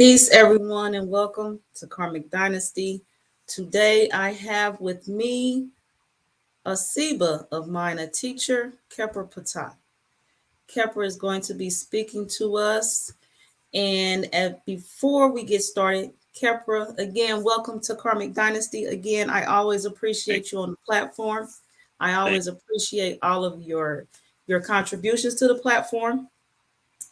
Peace, everyone, and welcome to Karmic Dynasty. Today, I have with me a Siba of mine, a teacher, Khepra Ptah. Khepra is going to be speaking to us. And before we get started, Khepra, again, welcome to Karmic Dynasty. Again, I always Thank, appreciate you on the platform. I thank. always appreciate all of your contributions to the platform.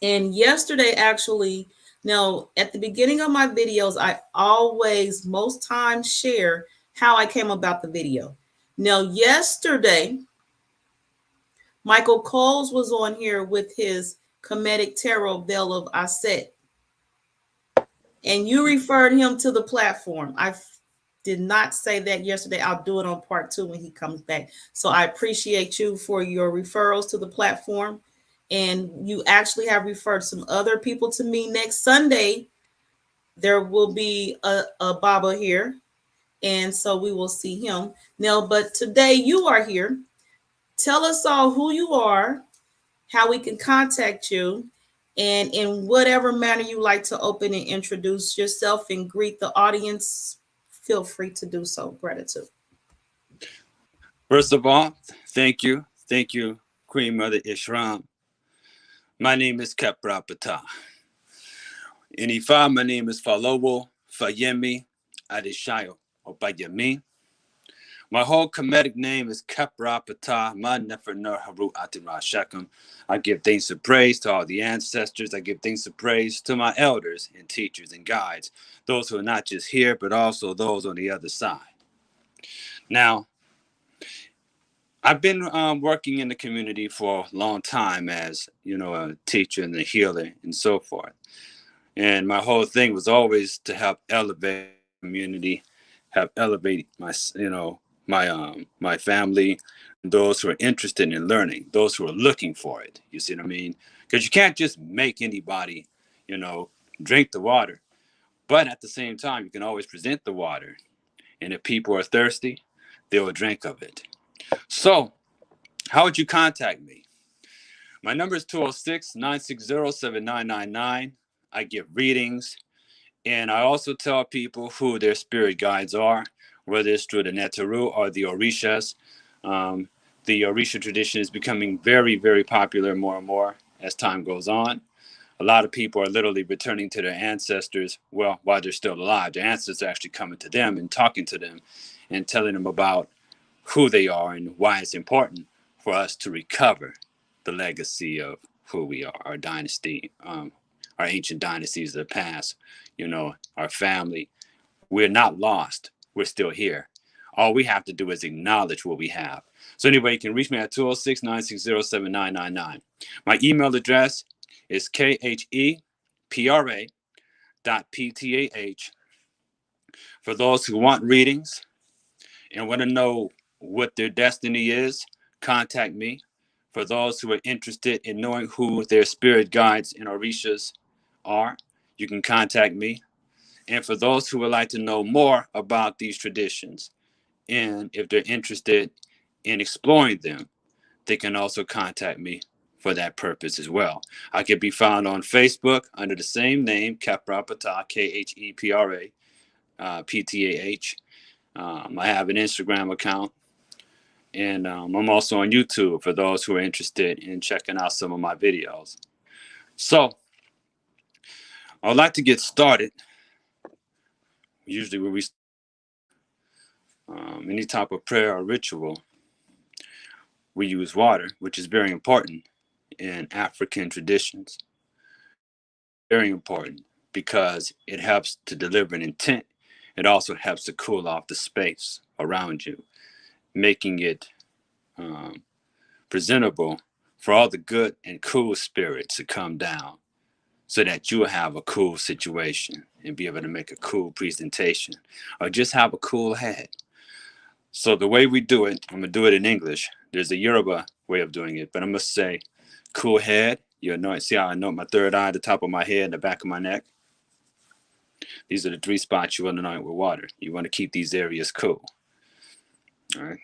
And yesterday, actually, now at the beginning of my videos, I always, most times, share how I came about the video. Now, yesterday, Michael Coles was on here with his Comedic Tarot Veil of Aset, and you referred him to the platform. I did not say that yesterday. I'll do it on part two when he comes back. So I appreciate you for your referrals to the platform. And you actually have referred some other people to me. Next Sunday, there will be a Baba here. And so we will see him. Now, but today you are here. Tell us all who you are, how we can contact you, and in whatever manner you like to open and introduce yourself and greet the audience, feel free to do so. Gratitude. First of all, thank you. Thank you, Queen Mother Ishram. My name is Khepra Ptah. In Ifa, my name is Falowo Fayemi Adeshayo Obayemi. My whole Kemetic name is Khepra Ptah. Ma Nefer Nur Haru Atira Shechem. I give thanks and praise to all the ancestors. I give thanks and praise to my elders and teachers and guides, those who are not just here, but also those on the other side. Now, I've been working in the community for a long time as, a teacher and a healer and so forth. And my whole thing was always to help elevate the community, help elevate my family, and those who are interested in learning, those who are looking for it. You see what I mean? Because you can't just make anybody, drink the water. But at the same time, you can always present the water. And if people are thirsty, they will drink of it. So, how would you contact me? My number is 206-960-7999. I give readings, and I also tell people who their spirit guides are, whether it's through the Netaru or the Orishas. The Orisha tradition is becoming very, very popular more and more as time goes on. A lot of people are literally returning to their ancestors, well, while they're still alive. Their ancestors are actually coming to them and talking to them and telling them about who they are and why it's important for us to recover the legacy of who we are, our dynasty, our ancient dynasties of the past, our family. We're not lost. We're still here. All we have to do is acknowledge what we have. So anyway, you can reach me at 206-960-7999. My email address is khepra.ptah. For those who want readings and want to know what their destiny is, contact me. For those who are interested in knowing who their spirit guides and orishas are, you can contact me. And for those who would like to know more about these traditions, and if they're interested in exploring them, they can also contact me for that purpose as well. I can be found on Facebook under the same name, Khepra Ptah, Khepra Ptah. I have an Instagram account, and I'm also on YouTube for those who are interested in checking out some of my videos. So, I would like to get started. Usually, when we any type of prayer or ritual, we use water, which is very important in African traditions. Very important because it helps to deliver an intent. It also helps to cool off the space around you, making it presentable for all the good and cool spirits to come down so that you'll have a cool situation and be able to make a cool presentation or just have a cool head. So the way we do it, I'm going to do it in English. There's a Yoruba way of doing it, but I'm going to say cool head. You anoint, see how I anoint my third eye, the top of my head, the back of my neck? These are the three spots you want to anoint with water. You want to keep these areas cool. All right.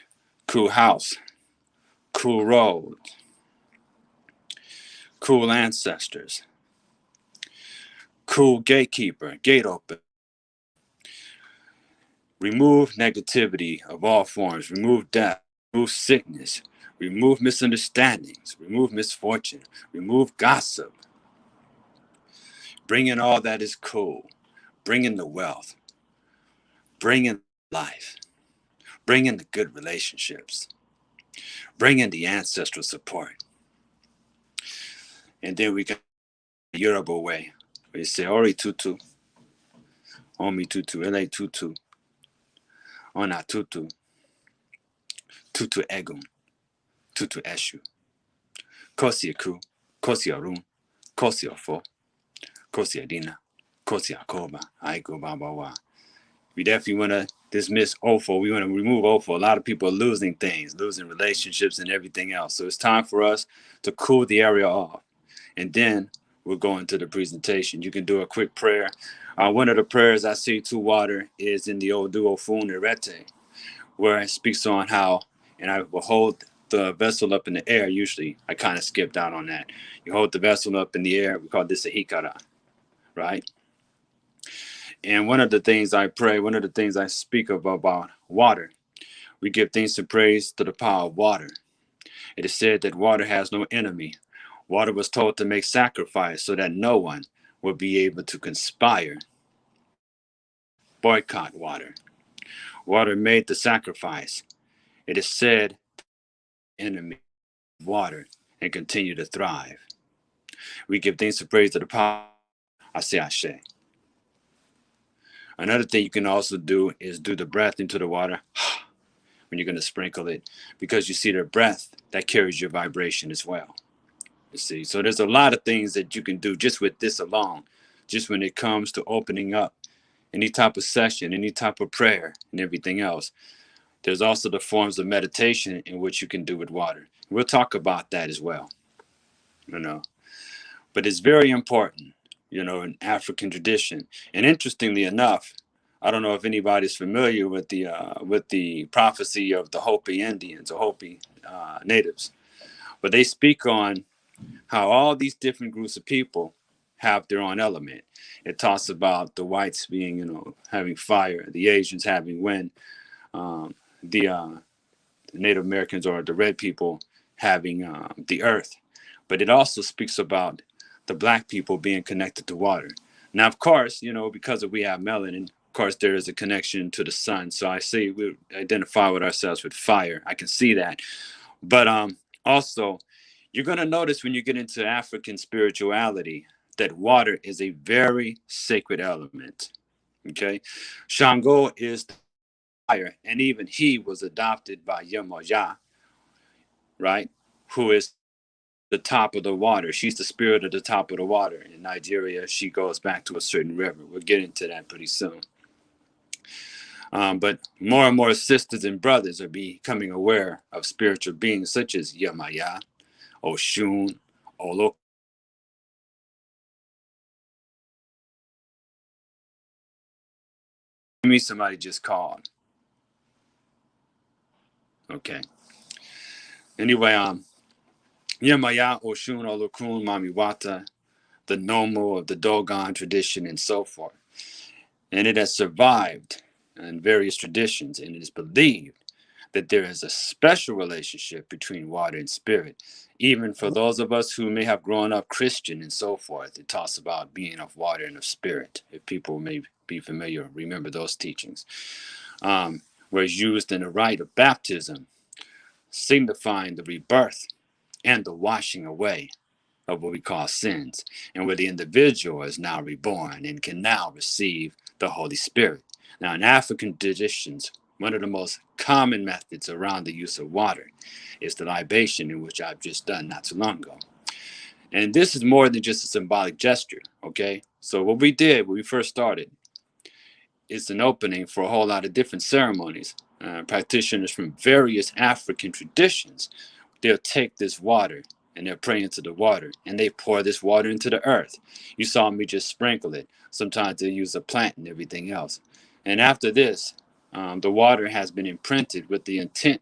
Cool house. Cool road. Cool ancestors. Cool gatekeeper, gate open. Remove negativity of all forms. Remove death. Remove sickness. Remove misunderstandings. Remove misfortune. Remove gossip. Bring in all that is cool. Bring in the wealth. Bring in life. Bring in the good relationships. Bring in the ancestral support. And then we got the Yoruba way. We say, Ori tutu, Omi tutu, Ele tutu, Ona tutu, Tutu egun, Tutu eshu, Kosi aku, Kosi arun, Kosi ofo, Kosi adina, Kosi akoba, Aiko babawa. We definitely want to dismiss OFO. We want to remove OFO. A lot of people are losing things, losing relationships and everything else. So it's time for us to cool the area off. And then we'll go into the presentation. You can do a quick prayer. One of the prayers I see to water is in the Odu Ofun Erete, where it speaks on how, and I will hold the vessel up in the air. Usually I kind of skipped out on that. You hold the vessel up in the air. We call this a hikara, right? And one of the things I pray, one of the things I speak of about water, we give thanks to praise to the power of water. It is said that water has no enemy. Water was told to make sacrifice so that no one would be able to conspire, boycott water. Water made the sacrifice. It is said, enemy of water and continue to thrive. We give thanks to praise to the power. I say Ashe. Another thing you can also do is do the breath into the water when you're going to sprinkle it, because you see the breath that carries your vibration as well. You see, so there's a lot of things that you can do just with this alone, just when it comes to opening up any type of session, any type of prayer and everything else. There's also the forms of meditation in which you can do with water. We'll talk about that as well, but it's very important, in African tradition. And interestingly enough, I don't know if anybody's familiar with the prophecy of the Hopi Indians or Hopi natives, but they speak on how all these different groups of people have their own element. It talks about the whites being, having fire, the Asians having wind, the Native Americans or the red people having the earth. But it also speaks about the black people being connected to water. Now, of course, because we have melanin, of course, there is a connection to the sun. So I see we identify with ourselves with fire. I can see that. But also, you're going to notice when you get into African spirituality that water is a very sacred element. Okay. Shango is fire, and even he was adopted by Yemoja, right? Who is the top of the water. She's the spirit of the top of the water. In Nigeria, she goes back to a certain river. We'll get into that pretty soon. But more and more sisters and brothers are becoming aware of spiritual beings such as Yemaya, Oshun, Olokun. Me, somebody just called. Okay. Anyway, Yemaya, Oshun, Olokun, Mamiwata, the Nomo of the Dogon tradition, and so forth. And it has survived in various traditions, and it is believed that there is a special relationship between water and spirit. Even for those of us who may have grown up Christian and so forth, it talks about being of water and of spirit. If people may be familiar, remember those teachings. Where it's used in the rite of baptism, signifying the rebirth and the washing away of what we call sins, and where the individual is now reborn and can now receive the Holy Spirit. Now, in African traditions, one of the most common methods around the use of water is the libation, in which I've just done not too long ago. And this is more than just a symbolic gesture, okay? So what we did when we first started is an opening for a whole lot of different ceremonies. Practitioners from various African traditions, they'll take this water and they'll pray into the water, and they pour this water into the earth. You saw me just sprinkle it. Sometimes they use a plant and everything else. And after this, the water has been imprinted with the intent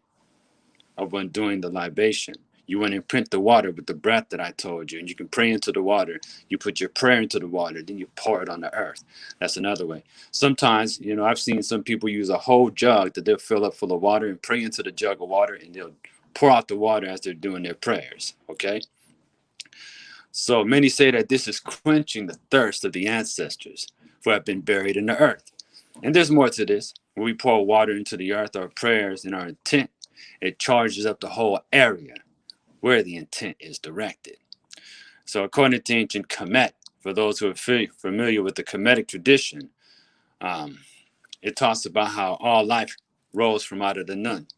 of when doing the libation. You want to imprint the water with the breath that I told you, and you can pray into the water. You put your prayer into the water, then you pour it on the earth. That's another way. Sometimes, I've seen some people use a whole jug that they'll fill up full of water and pray into the jug of water, and they'll pour out the water as they're doing their prayers, okay? So many say that this is quenching the thirst of the ancestors who have been buried in the earth. And there's more to this. When we pour water into the earth, our prayers and our intent, it charges up the whole area where the intent is directed. So according to ancient Kemet, for those who are familiar with the Kemetic tradition, it talks about how all life rose from out of the Nun.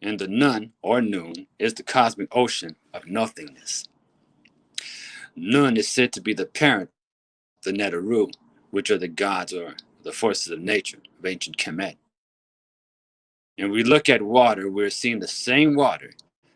And the Nun, or Noon, is the cosmic ocean of nothingness. Nun is said to be the parent of the Neteru, which are the gods or the forces of nature of ancient Kemet. And we look at water, we're seeing the same water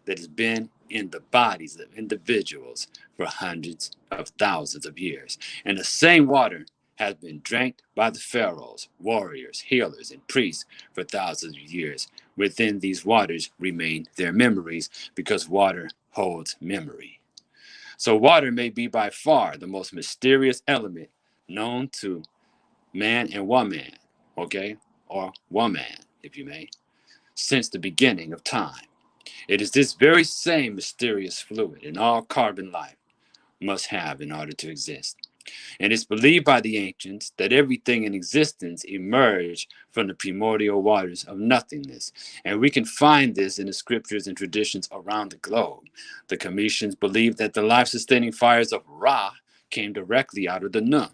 that has been in the bodies of individuals for hundreds of thousands of years. And the same water has been drank by the pharaohs, warriors, healers, and priests for thousands of years. Within these waters remain their memories, because water holds memory. So water may be by far the most mysterious element known to man and woman, okay, or woman, if you may, since the beginning of time. It is this very same mysterious fluid in all carbon life must have in order to exist. And it's believed by the ancients that everything in existence emerged from the primordial waters of nothingness. And we can find this in the scriptures and traditions around the globe. The Cometians believed that the life-sustaining fires of Ra came directly out of the Nun.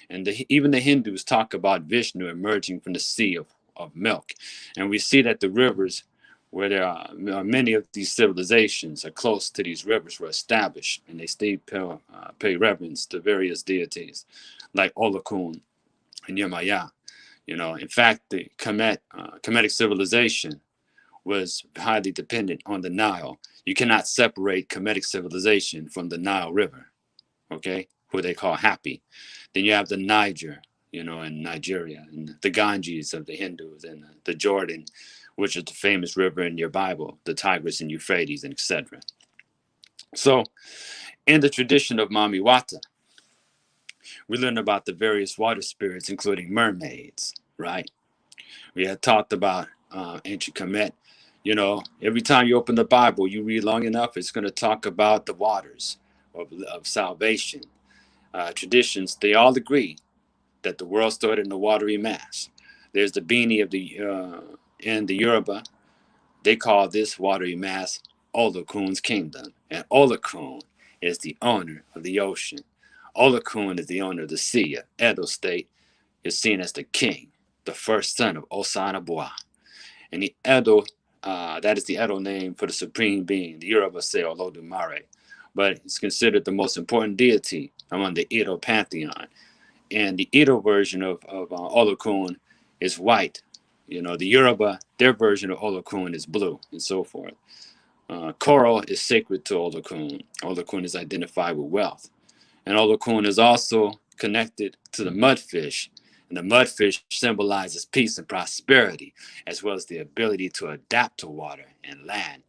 And even the Hindus talk about Vishnu emerging from the sea of milk. And we see that the rivers where there are many of these civilizations are close to these rivers were established, and they still pay reverence to various deities like Olokun and Yemoja. In fact, the Kemetic civilization was highly dependent on the Nile. You cannot separate Kemetic civilization from the Nile River, okay, who they call Happy. Then you have the Niger, in Nigeria, and the Ganges of the Hindus, and the Jordan, which is the famous river in your Bible, the Tigris and Euphrates, and etc. So, in the tradition of Mami Wata, we learn about the various water spirits, including mermaids, right? We had talked about ancient Kemet. Every time you open the Bible, you read long enough, it's going to talk about the waters of salvation. Traditions, they all agree that the world started in a watery mass. There's the Bini of in the Yoruba. They call this watery mass Olokun's kingdom. And Olokun is the owner of the ocean. Olokun is the owner of the sea. Edo State is seen as the king, the first son of Osanabua. And the Edo, that is the Edo name for the supreme being. The Yoruba say Olodumare. But it's considered the most important deity among the Edo pantheon. And the Edo version of Olokun is white. The Yoruba, their version of Olokun is blue, and so forth. Coral is sacred to Olokun. Olokun is identified with wealth. And Olokun is also connected to the mudfish. And the mudfish symbolizes peace and prosperity, as well as the ability to adapt to water and land.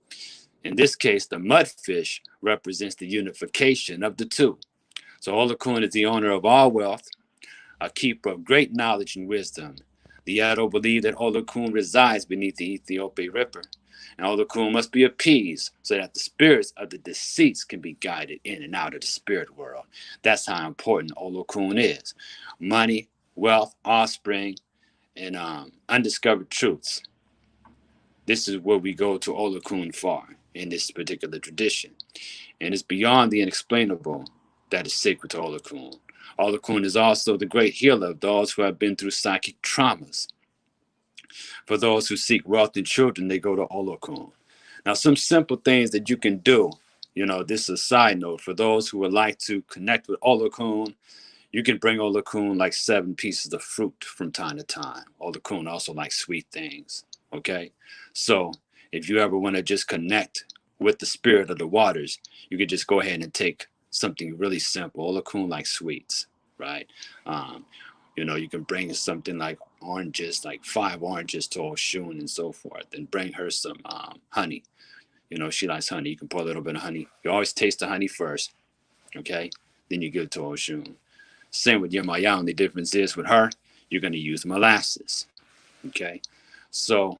In this case, the mudfish represents the unification of the two. So Olokun is the owner of all wealth, a keeper of great knowledge and wisdom. The Edo believe that Olokun resides beneath the Ethiopian River, and Olokun must be appeased so that the spirits of the deceased can be guided in and out of the spirit world. That's how important Olokun is. Money, wealth, offspring, and undiscovered truths. This is where we go to Olokun for in this particular tradition. And it's beyond the inexplainable that is sacred to Olokun. Olokun is also the great healer of those who have been through psychic traumas. For those who seek wealth and children, they go to Olokun. Now, some simple things that you can do, this is a side note. For those who would like to connect with Olokun, you can bring Olokun like 7 pieces of fruit from time to time. Olokun also likes sweet things, okay? So if you ever want to just connect with the spirit of the waters, you could just go ahead and take something really simple. Olokun likes sweets, right? You can bring something like oranges, like 5 oranges to Oshun and so forth, and bring her some honey. You know, she likes honey. You can pour a little bit of honey. You always taste the honey first, okay? Then you give it to Oshun. Same with Yemoja. The difference is with her, you're going to use molasses, okay? So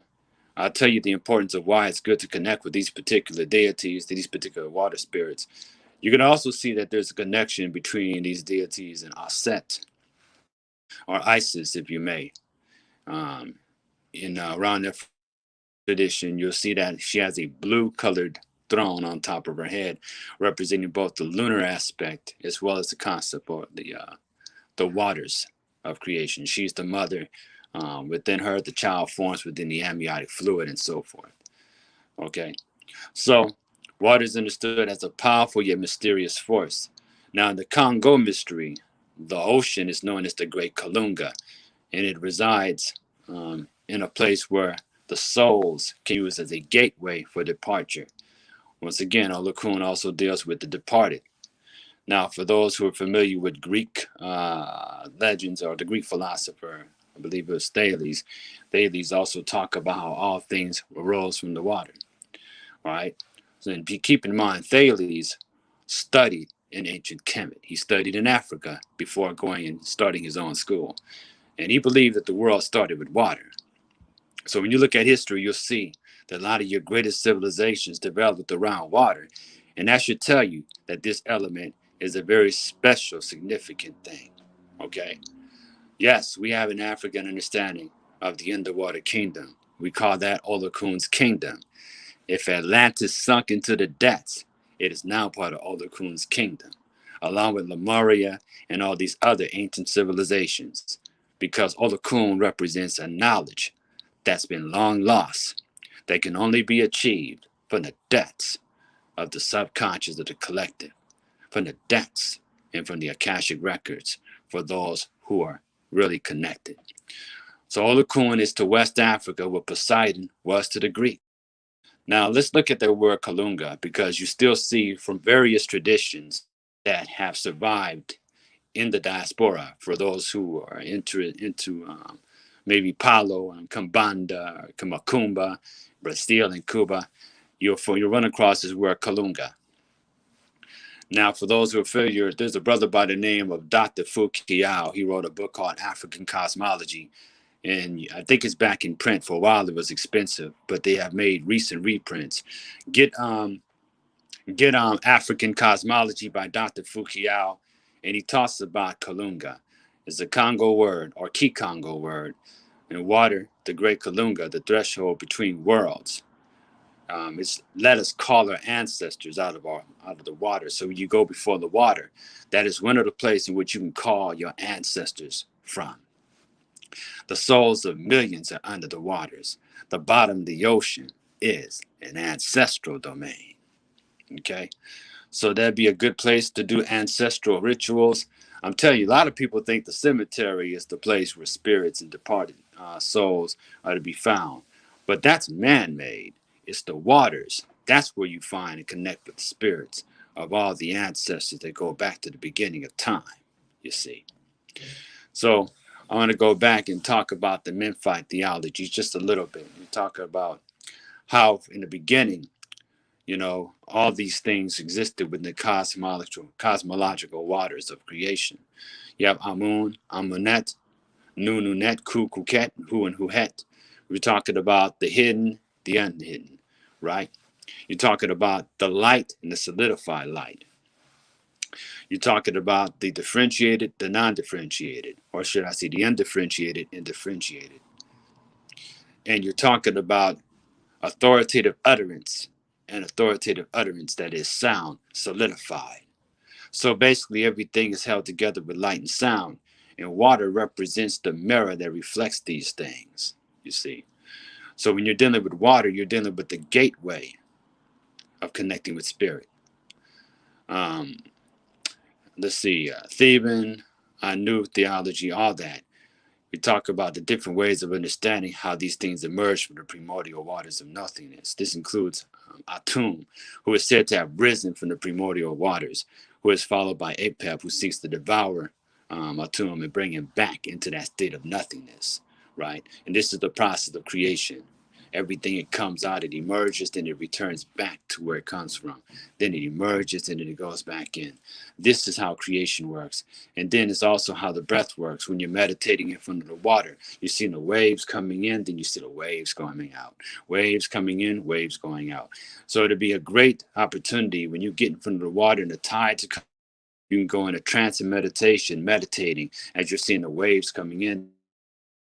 I'll tell you the importance of why it's good to connect with these particular deities, these particular water spirits. You can also see that there's a connection between these deities and Aset, or Isis, if you may. In around their tradition, you'll see that she has a blue-colored throne on top of her head, representing both the lunar aspect as well as the concept of the waters of creation. She's the mother. Within her, the child forms within the amniotic fluid and so forth. Okay, so water is understood as a powerful yet mysterious force. Now, in the Congo mystery, the ocean is known as the Great Kalunga, and it resides in a place where the souls can use as a gateway for departure. Once again, Olokun also deals with the departed. Now, for those who are familiar with Greek legends or the Greek philosopher, I believe it was Thales, Thales also talk about how all things arose from the water. All right. So then keep in mind, Thales studied in ancient Kemet. He studied in Africa before going and starting his own school. And he believed that the world started with water. So when you look at history, you'll see that a lot of your greatest civilizations developed around water. And that should tell you that this element is a very special, significant thing. Okay. Yes, we have an African understanding of the underwater kingdom. We call that Olokun's kingdom. If Atlantis sunk into the depths, it is now part of Olokun's kingdom, along with Lemuria and all these other ancient civilizations, because Olokun represents a knowledge that's been long lost, that can only be achieved from the depths of the subconscious of the collective, from the depths and from the Akashic records for those who are really connected. So Olokun is to West Africa what Poseidon was to the Greek. Now let's look at the word Kalunga, because you still see from various traditions that have survived in the diaspora for those who are into maybe Palo and Kambanda, Kamakumba, Brazil and Cuba. You'll run across this word Kalunga. Now, for those who are familiar, there's a brother by the name of Dr. Fukiao. He wrote a book called African Cosmology, and I think it's back in print. For a while, it was expensive, but they have made recent reprints. Get African Cosmology by Dr. Fukiao, and he talks about Kalunga. It's a Congo word or Kikongo word, and water, the Great Kalunga, the threshold between worlds. It's let us call our ancestors out of the water. So you go before the water. That is one of the places in which you can call your ancestors from. The souls of millions are under the waters. The bottom of the ocean is an ancestral domain. Okay, so that'd be a good place to do ancestral rituals. I'm telling you, a lot of people think the cemetery is the place where spirits and departed souls are to be found, but that's man-made. It's the waters. That's where you find and connect with the spirits of all the ancestors that go back to the beginning of time, you see. So I want to go back and talk about the Memphite theology just a little bit. We talk about how in the beginning, you know, all these things existed within the cosmological waters of creation. You have Amun, Amunet, Nununet, Kukuket, Hu and Huhet. We're talking about the hidden, the unhidden, right? You're talking about the light and the solidified light. You're talking about the differentiated, the non-differentiated, or should I say the undifferentiated and differentiated. And you're talking about authoritative utterance and authoritative utterance that is sound, solidified. So basically everything is held together with light and sound, and water represents the mirror that reflects these things, you see. So when you're dealing with water, you're dealing with the gateway of connecting with spirit. Let's see, Theban, Anu theology, all that. We talk about the different ways of understanding how these things emerge from the primordial waters of nothingness. This includes Atum, who is said to have risen from the primordial waters, who is followed by Apep, who seeks to devour Atum and bring him back into that state of nothingness, right? And this is the process of creation. Everything it comes out, it emerges, then it returns back to where it comes from. Then it emerges, and then it goes back in. This is how creation works. And then it's also how the breath works. When you're meditating in front of the water, you're seeing the waves coming in, then you see the waves going out. Waves coming in, waves going out. So it'll be a great opportunity when you get in front of the water and the tides are coming. You can go in a trance and meditation, meditating as you're seeing the waves coming in,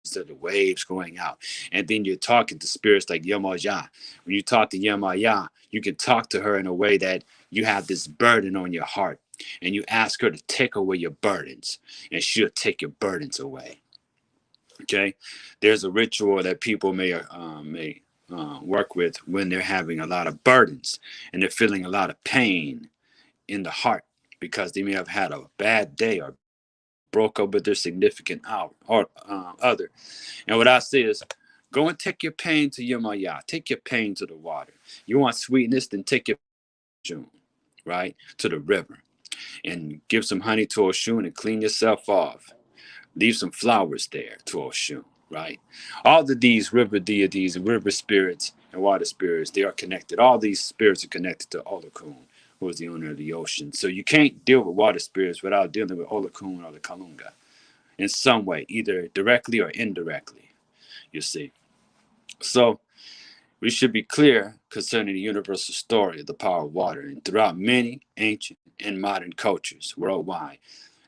so the waves going out. And then you're talking to spirits like Yemoja. When you talk to Yemoja, you can talk to her in a way that you have this burden on your heart. And you ask her to take away your burdens, and she'll take your burdens away. Okay? There's a ritual that people may work with when they're having a lot of burdens and they're feeling a lot of pain in the heart because they may have had a bad day or broke up with their significant other. And what I say is, go and take your pain to Yemoja. Take your pain to the water. You want sweetness, then take your Oshun, right, to the river. And give some honey to Oshun and clean yourself off. Leave some flowers there to Oshun, right? All of these river deities and river spirits and water spirits, they are connected. All these spirits are connected to Olokun, who is the owner of the ocean. So you can't deal with water spirits without dealing with Olokun or the Kalunga in some way, either directly or indirectly, you see. So we should be clear concerning the universal story of the power of water and throughout many ancient and modern cultures worldwide.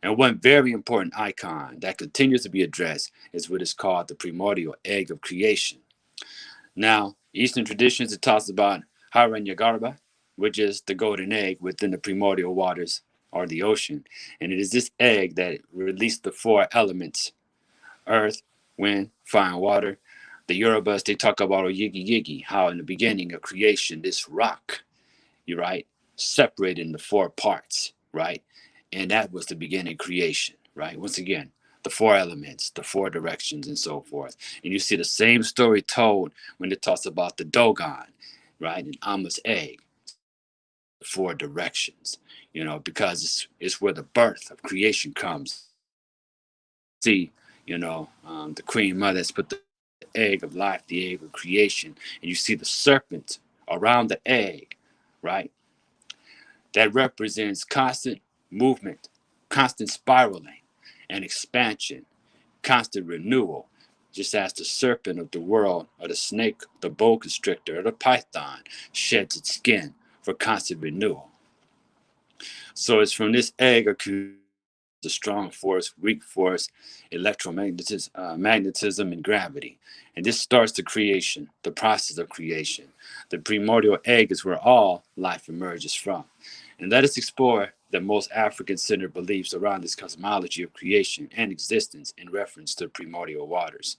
And one very important icon that continues to be addressed is what is called the primordial egg of creation. Now, Eastern traditions, it talks about Hiranyagarba, which is the golden egg within the primordial waters or the ocean. And it is this egg that released the four elements: earth, wind, fire, and water. The Yorubas, they talk about Oyigi Yigi, how in the beginning of creation, this rock, you right, separated into four parts, right? And that was the beginning of creation, right? Once again, the four elements, the four directions, and so forth. And you see the same story told when it talks about the Dogon, right? And Amma's egg, the four directions, because it's where the birth of creation comes. See, the queen mother has put the egg of life, the egg of creation, and you see the serpent around the egg, right? That represents constant movement, constant spiraling and expansion, constant renewal, just as the serpent of the world, or the snake, the boa constrictor, or the python sheds its skin for constant renewal. So it's from this egg the strong force, weak force, electromagnetism, magnetism, and gravity. And this starts the creation, the process of creation. The primordial egg is where all life emerges from. And let us explore the most African-centered beliefs around this cosmology of creation and existence in reference to primordial waters,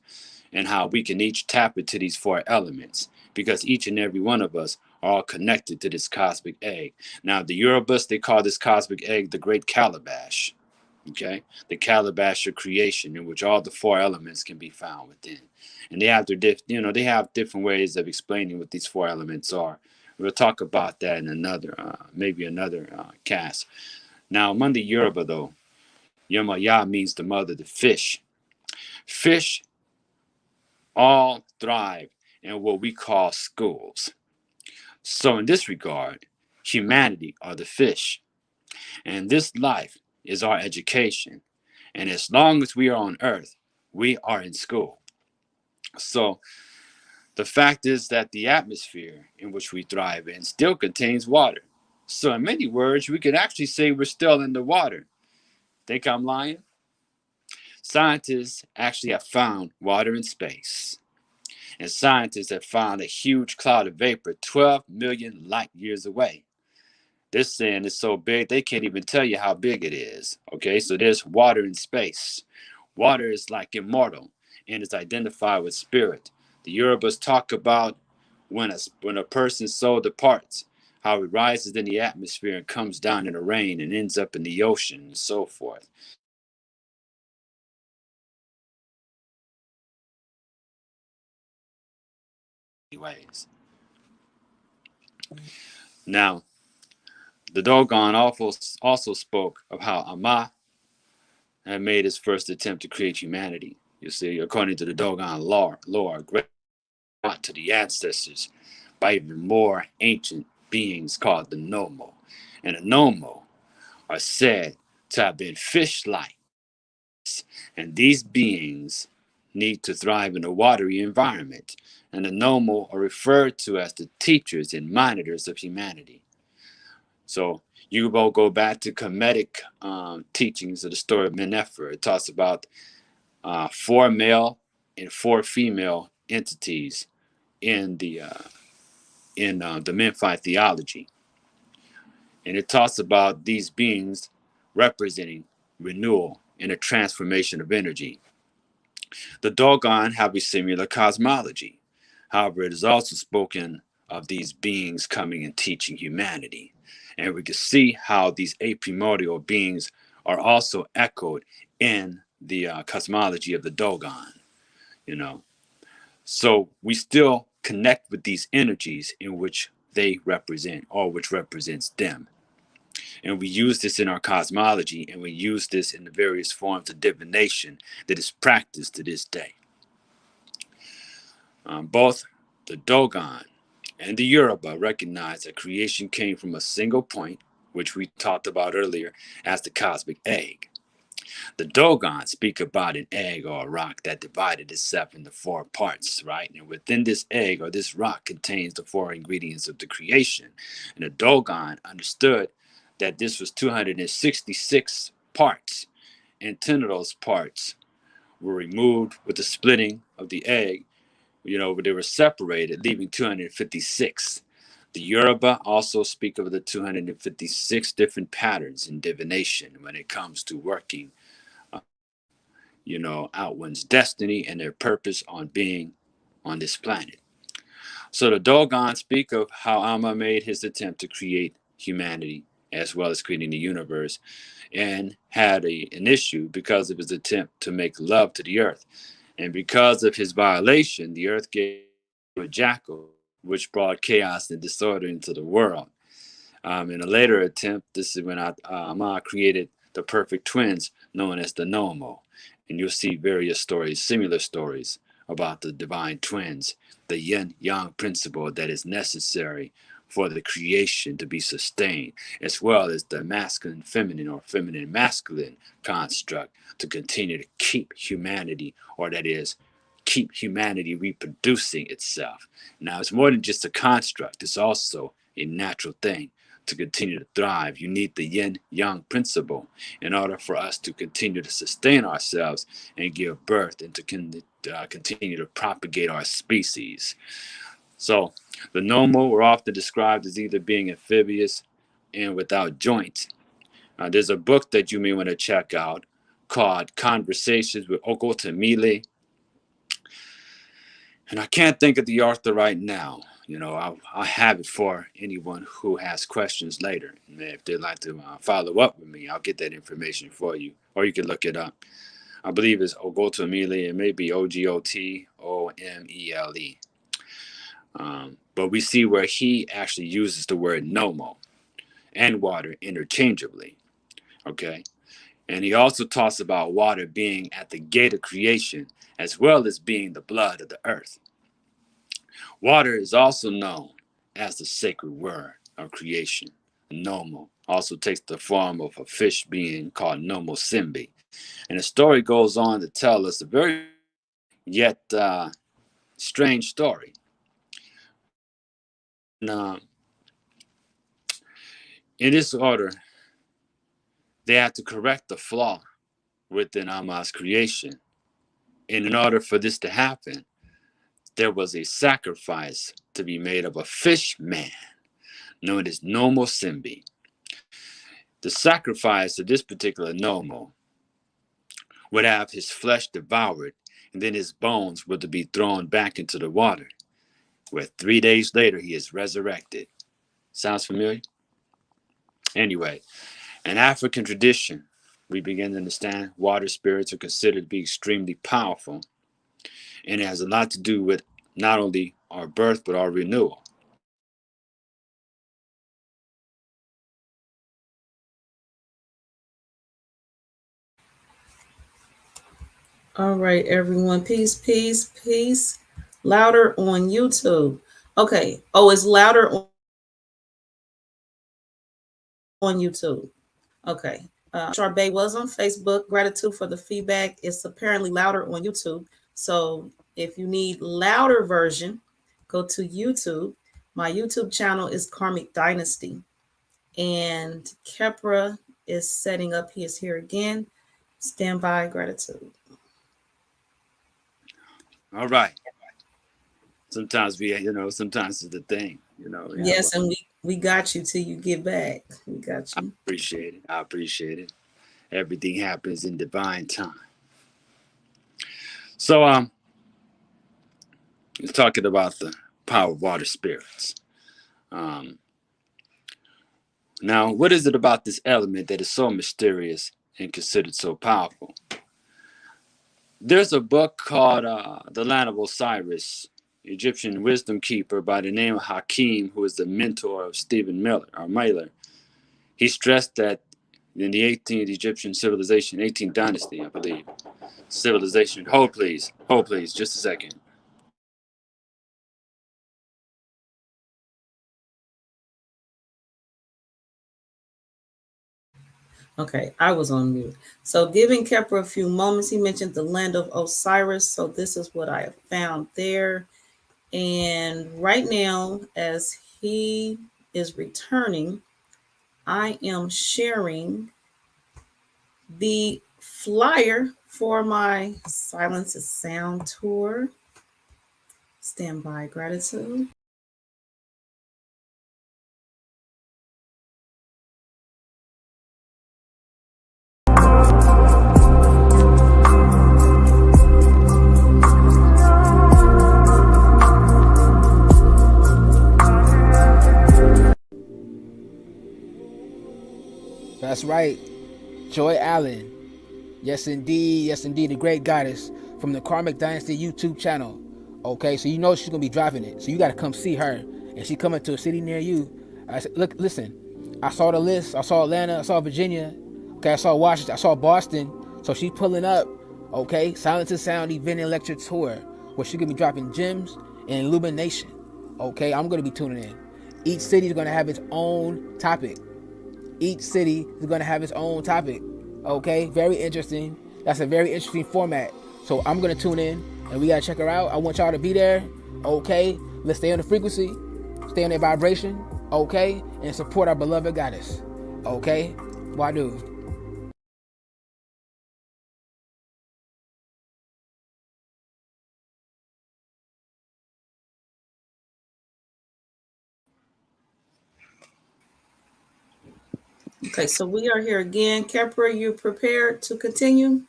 and how we can each tap into these four elements, because each and every one of us are all connected to this cosmic egg. Now, the Yorubas, they call this cosmic egg the Great Calabash. Okay, the calabash of creation, in which all the four elements can be found within, and they have they have different ways of explaining what these four elements are. We'll talk about that in maybe another cast. Now, among the Yoruba, though, Yemoja means the mother of the fish. Fish all thrive in what we call schools. So, in this regard, humanity are the fish, and this life is our education. And as long as we are on earth, we are in school. So the fact is that the atmosphere in which we thrive in still contains water. So in many words, we could actually say we're still in the water. Think I'm lying? Scientists actually have found water in space. And scientists have found a huge cloud of vapor 12 million light years away. This thing is so big, they can't even tell you how big it is. Okay, so there's water in space. Water is like immortal and is identified with spirit. The Yorubas talk about when a person's soul departs, how it rises in the atmosphere and comes down in the rain and ends up in the ocean and so forth. Anyways, now the Dogon also spoke of how Amma had made his first attempt to create humanity. You see, according to the Dogon lore, Great brought to the ancestors by even more ancient beings called the Nomo. And the Nomo are said to have been fish-like, and these beings need to thrive in a watery environment. And the Nomo are referred to as the teachers and monitors of humanity. So you will go back to Kemetic teachings of the story of Menefer. It talks about 4 male and 4 female entities in the Memphite theology, and it talks about these beings representing renewal and a transformation of energy. The Dogon have a similar cosmology. However, it is also spoken of these beings coming and teaching humanity. And we can see how these primordial beings are also echoed in the cosmology of the Dogon, you know. So we still connect with these energies in which they represent, or which represents them. And we use this in our cosmology, and we use this in the various forms of divination that is practiced to this day. Both the Dogon and the Yoruba recognize that creation came from a single point, which we talked about earlier as the cosmic egg. The Dogon speak about an egg or a rock that divided itself into 4 parts, right? And within this egg or this rock contains the 4 ingredients of the creation. And the Dogon understood that this was 266 parts, and 10 of those parts were removed with the splitting of the egg. They were separated, leaving 256. The Yoruba also speak of the 256 different patterns in divination when it comes to working out one's destiny and their purpose on being on this planet. So the Dogon speak of how Amma made his attempt to create humanity as well as creating the universe, and had an issue because of his attempt to make love to the earth. And because of his violation, the earth gave him a jackal, which brought chaos and disorder into the world. In a later attempt, this is when Amma created the perfect twins known as the Nomo. And you'll see various stories, similar stories, about the divine twins, the yin-yang principle that is necessary for the creation to be sustained, as well as the masculine feminine or feminine masculine construct to continue to keep humanity, or that is, keep humanity reproducing itself. Now, it's more than just a construct, it's also a natural thing. To continue to thrive, you need the yin-yang principle in order for us to continue to sustain ourselves and give birth and to continue to propagate our species. So the Nomo were often described as either being amphibious and without joints. There's a book that you may want to check out called Conversations with Okotomile, and I can't think of the author right now. I'll have it for anyone who has questions later. And if they'd like to follow up with me, I'll get that information for you, or you can look it up. I believe it's Ogotomile. It may be Ogotomele. But we see where he actually uses the word nomo and water interchangeably. Okay. And he also talks about water being at the gate of creation, as well as being the blood of the earth. Water is also known as the sacred word of creation. Nomo also takes the form of a fish being called nomosimbi. And the story goes on to tell us a very yet strange story. Now, in this order, they had to correct the flaw within Amma's creation. And in order for this to happen, there was a sacrifice to be made of a fish man known as nomosimbi. The sacrifice of this particular Nomo would have his flesh devoured, and then his bones were to be thrown back into the water, where 3 days later he is resurrected. Sounds familiar? Anyway, in African tradition, we begin to understand water spirits are considered to be extremely powerful, and it has a lot to do with not only our birth, but our renewal. All right, everyone. Peace, peace, peace. Louder on YouTube. Okay. Oh, it's louder on YouTube. Okay. Charbay was on Facebook. Gratitude for the feedback. It's apparently louder on YouTube. So if you need louder version, go to YouTube. My YouTube channel is Karmic Dynasty. And Khepra is setting up. He is here again. Stand by. Gratitude. All right. Sometimes sometimes it's the thing, Yes, and we got you till you get back. We got I you. appreciate it. I appreciate it. Everything happens in divine time. So, we're talking about the power of water spirits. Now, what is it about this element that is so mysterious and considered so powerful? There's a book called The Land of Osiris, Egyptian wisdom keeper by the name of Hakim, who is the mentor of Stephen Miller. He stressed that in the 18th Egyptian civilization, 18th dynasty, I believe, civilization. Hold please, just a second. Okay, I was on mute. So giving Khepra a few moments, he mentioned the land of Osiris. So this is what I have found there. And right now, as he is returning, I am sharing the flyer for my Silence is Sound tour. Stand by. Gratitude. That's right. Joy Allen. Yes, indeed. The great goddess from the Karmic Dynasty YouTube channel. Okay, so you know she's going to be driving it. So you got to come see her. And she coming to a city near you. I said, look, listen. I saw the list. I saw Atlanta. I saw Virginia. Okay, I saw Washington. I saw Boston. So she's pulling up. Okay, Silence and Sound event and lecture tour where she's going to be dropping gems and illumination. Okay, I'm going to be tuning in. Each city is going to have its own topic. Each city is going to have its own topic. Okay, very interesting. That's a very interesting format. So I'm going to tune in and we got to check her out. I want y'all to be there. Okay, let's stay on the frequency, stay on their vibration. Okay, and support our beloved goddess. Okay, Wadu. Okay, so we are here again. Khepra, you prepared to continue?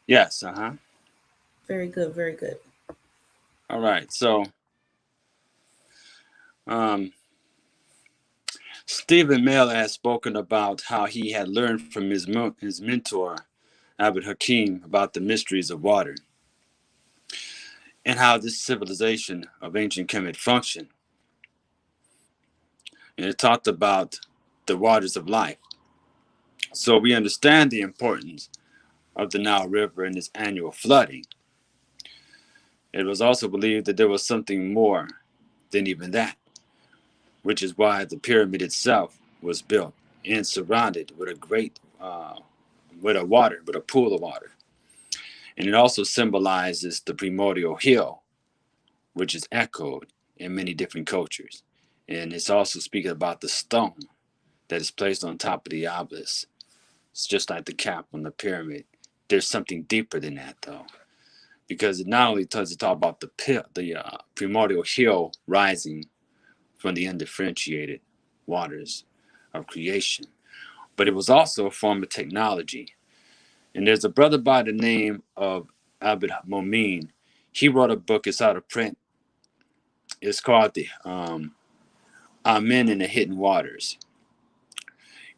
Yes, Very good, very good. All right, so Stephen Miller has spoken about how he had learned from his mentor, Abd Hakim, about the mysteries of water and how this civilization of ancient Kemet functioned. And it talked about the waters of life. So we understand the importance of the Nile River and its annual flooding. It was also believed that there was something more than even that, which is why the pyramid itself was built and surrounded with a pool of water. And it also symbolizes the primordial hill, which is echoed in many different cultures. And it's also speaking about the stone that is placed on top of the obelisk. It's just like the cap on the pyramid. There's something deeper than that, though, because it not only does it talk about the primordial hill rising from the undifferentiated waters of creation, but it was also a form of technology. And there's a brother by the name of Abd Momin. He wrote a book. It's out of print. It's called the Amen in the Hidden Waters.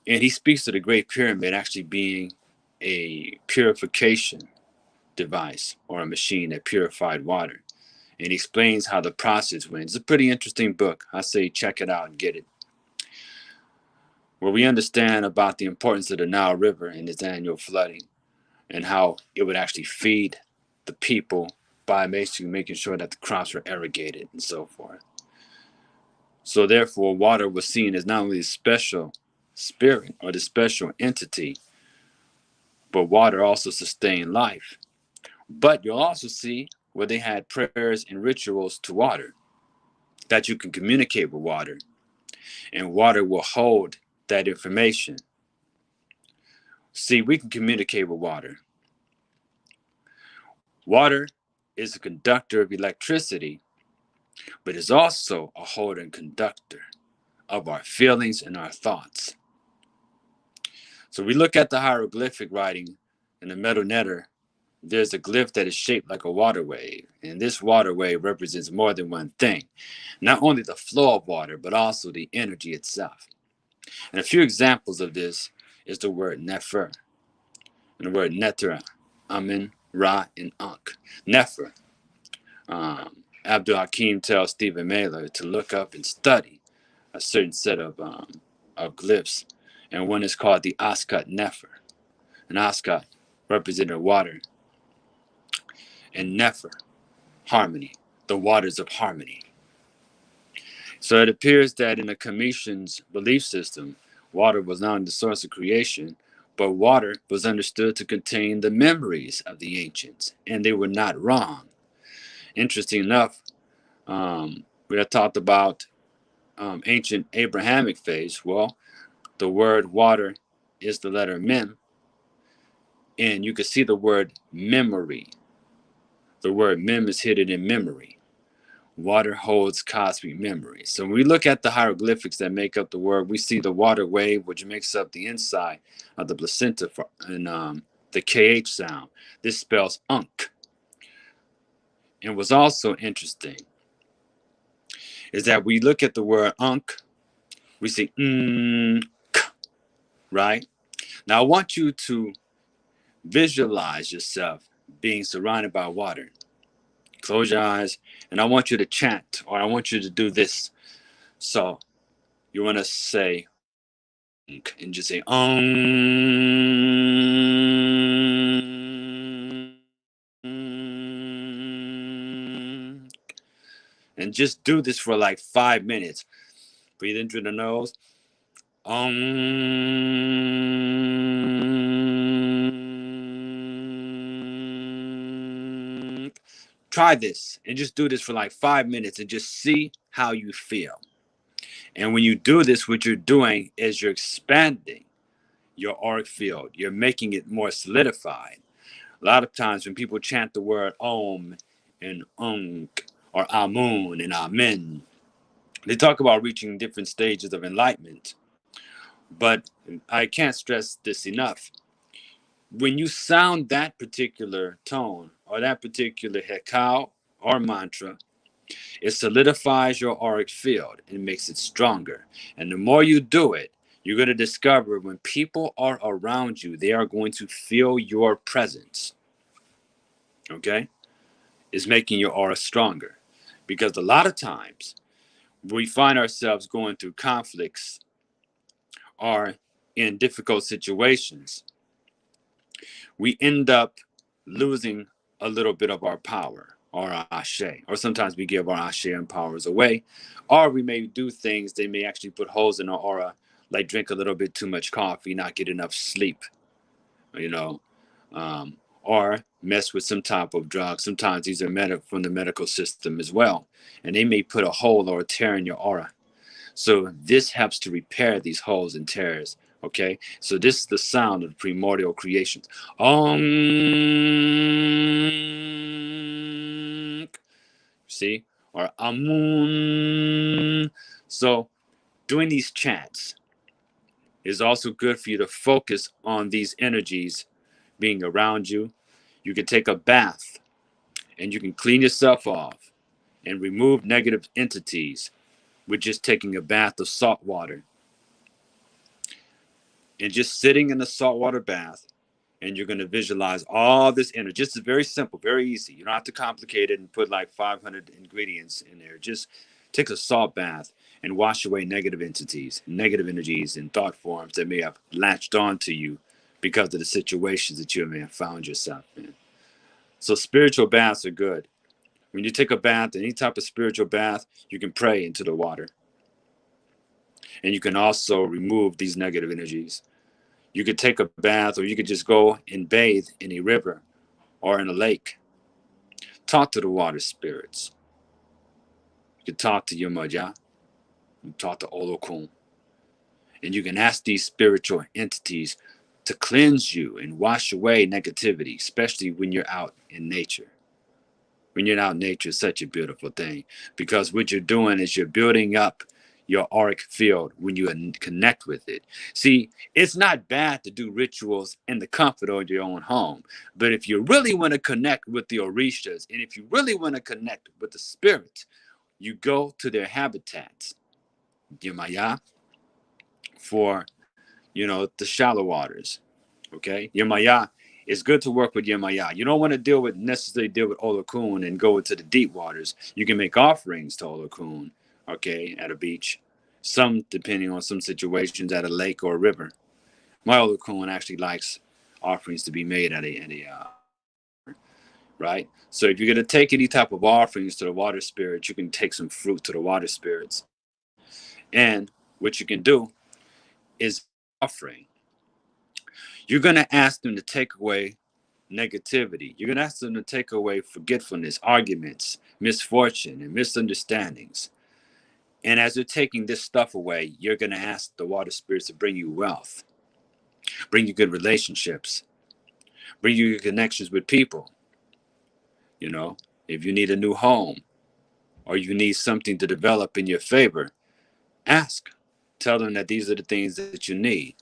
And he speaks to the Great Pyramid actually being a purification device or a machine that purified water. And he explains how the process went. It's a pretty interesting book. I say check it out and get it. Where we understand about the importance of the Nile River and its annual flooding and how it would actually feed the people by making sure that the crops were irrigated and so forth. So therefore, water was seen as not only a special spirit or the special entity, but water also sustained life. But you'll also see where they had prayers and rituals to water, that you can communicate with water, and water will hold that information. See, we can communicate with water. Water is a conductor of electricity, but is also a holder and conductor of our feelings and our thoughts. So we look at the hieroglyphic writing in the metal netter. There's a glyph that is shaped like a water wave, and this water wave represents more than one thing. Not only the flow of water, but also the energy itself. And a few examples of this is the word nefer, and the word netera, amen, ra, and ankh. Nefer. Abdul Hakim tells Stephen Mailer to look up and study a certain set of glyphs, and one is called the Askat Nefer. And Askat represented water, and Nefer, harmony, the waters of harmony. So it appears that in the Commission's belief system, water was not only the source of creation, but water was understood to contain the memories of the ancients, and they were not wrong. Interesting enough, we have talked about ancient Abrahamic faiths. Well, the word water is the letter mem, and you can see the word memory. The word mem is hidden in memory. Water holds cosmic memory. So when we look at the hieroglyphics that make up the word, we see the water wave, which makes up the inside of the placenta and the KH sound. This spells unk. And what's also interesting is that we look at the word unk, we see right? Now I want you to visualize yourself being surrounded by water. Close your eyes, and I want you to chant, or I want you to do this. So you want to say, and just say, and just do this for like 5 minutes. Breathe in through the nose. Try this and just do this for like 5 minutes and just see how you feel. And when you do this, what you're doing is you're expanding your auric field. You're making it more solidified. A lot of times when people chant the word Om and Unk or Amun and Amen, they talk about reaching different stages of enlightenment. But I can't stress this enough. When you sound that particular tone or that particular hekau or mantra, it solidifies your auric field and makes it stronger. And the more you do it, you're going to discover when people are around you, they are going to feel your presence. Okay? It's making your aura stronger. Because a lot of times we find ourselves going through conflicts or in difficult situations. We end up losing a little bit of our power or our ashe, or sometimes we give our ashe and powers away, or we may do things, they may actually put holes in our aura, like drink a little bit too much coffee, not get enough sleep, or mess with some type of drug. Sometimes these are from the medical system as well, and they may put a hole or a tear in your aura. So this helps to repair these holes and tears. Okay, so this is the sound of the primordial creations. See, or Amun. So doing these chants is also good for you to focus on these energies being around you. You can take a bath and you can clean yourself off and remove negative entities with just taking a bath of salt water. And just sitting in the saltwater bath, and you're going to visualize all this energy. Just very simple, very easy. You don't have to complicate it and put like 500 ingredients in there. Just take a salt bath and wash away negative entities, negative energies, and thought forms that may have latched onto you because of the situations that you may have found yourself in. So spiritual baths are good. When you take a bath, any type of spiritual bath, you can pray into the water. And you can also remove these negative energies. You could take a bath, or you could just go and bathe in a river or in a lake. Talk to the water spirits. You can talk to Yemoja. You talk to Olokun. And you can ask these spiritual entities to cleanse you and wash away negativity, especially when you're out in nature. When you're out in nature, it's such a beautiful thing, because what you're doing is you're building up your auric field when you connect with it. See, it's not bad to do rituals in the comfort of your own home, but if you really want to connect with the orishas, and if you really want to connect with the spirits, you go to their habitats, Yemaya, for, the shallow waters. Okay, Yemaya, it's good to work with Yemaya. You don't want to necessarily deal with Olokun and go into the deep waters. You can make offerings to Olokun, okay, at a beach. Some, depending on some situations, at a lake or a river. My Olokun actually likes offerings to be made at a right. So if you're gonna take any type of offerings to the water spirits, you can take some fruit to the water spirits, and what you can do is offering. You're going to ask them to take away negativity. You're going to ask them to take away forgetfulness, arguments, misfortune, and misunderstandings. And as they're taking this stuff away, you're going to ask the water spirits to bring you wealth, bring you good relationships, bring you connections with people. If you need a new home or you need something to develop in your favor, ask. Tell them that these are the things that you need.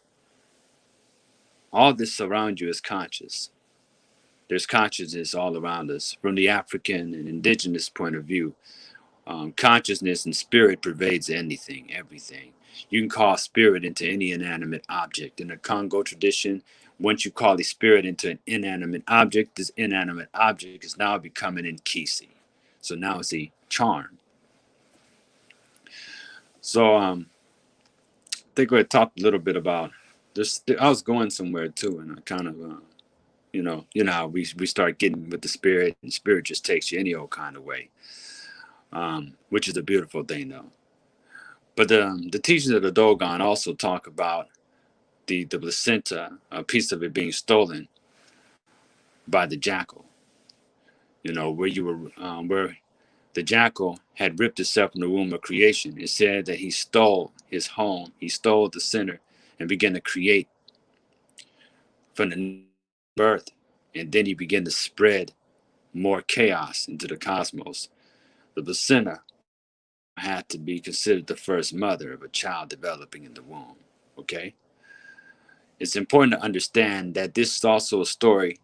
All this around you is conscious. There's consciousness all around us. From the African and indigenous point of view, consciousness and spirit pervades anything, everything. You can call spirit into any inanimate object. In the Congo tradition, once you call the spirit into an inanimate object, this inanimate object is now becoming Nkisi. So now it's a charm. So I think we talked a little bit about this. I was going somewhere too, and I kind of how we start getting with the spirit, and spirit just takes you any old kind of way, which is a beautiful thing, though. But the teachings of the Dogon also talk about the placenta, a piece of it being stolen by the jackal. Where the jackal had ripped itself from the womb of creation. It said that he stole his home, he stole the center, and began to create from the birth, and then he began to spread more chaos into the cosmos. The placenta had to be considered the first mother of a child developing in the womb. Okay? It's important to understand that this is also a story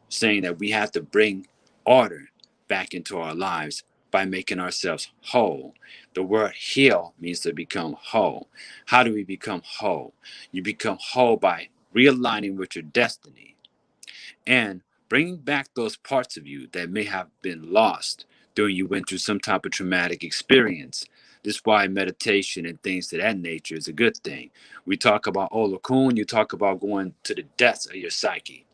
saying that we have to bring order back into our lives by making ourselves whole. The word heal means to become whole. How do we become whole? You become whole by realigning with your destiny and bringing back those parts of you that may have been lost during you went through some type of traumatic experience. This is why meditation and things of that nature is a good thing. We talk about Olokun, you talk about going to the depths of your psyche,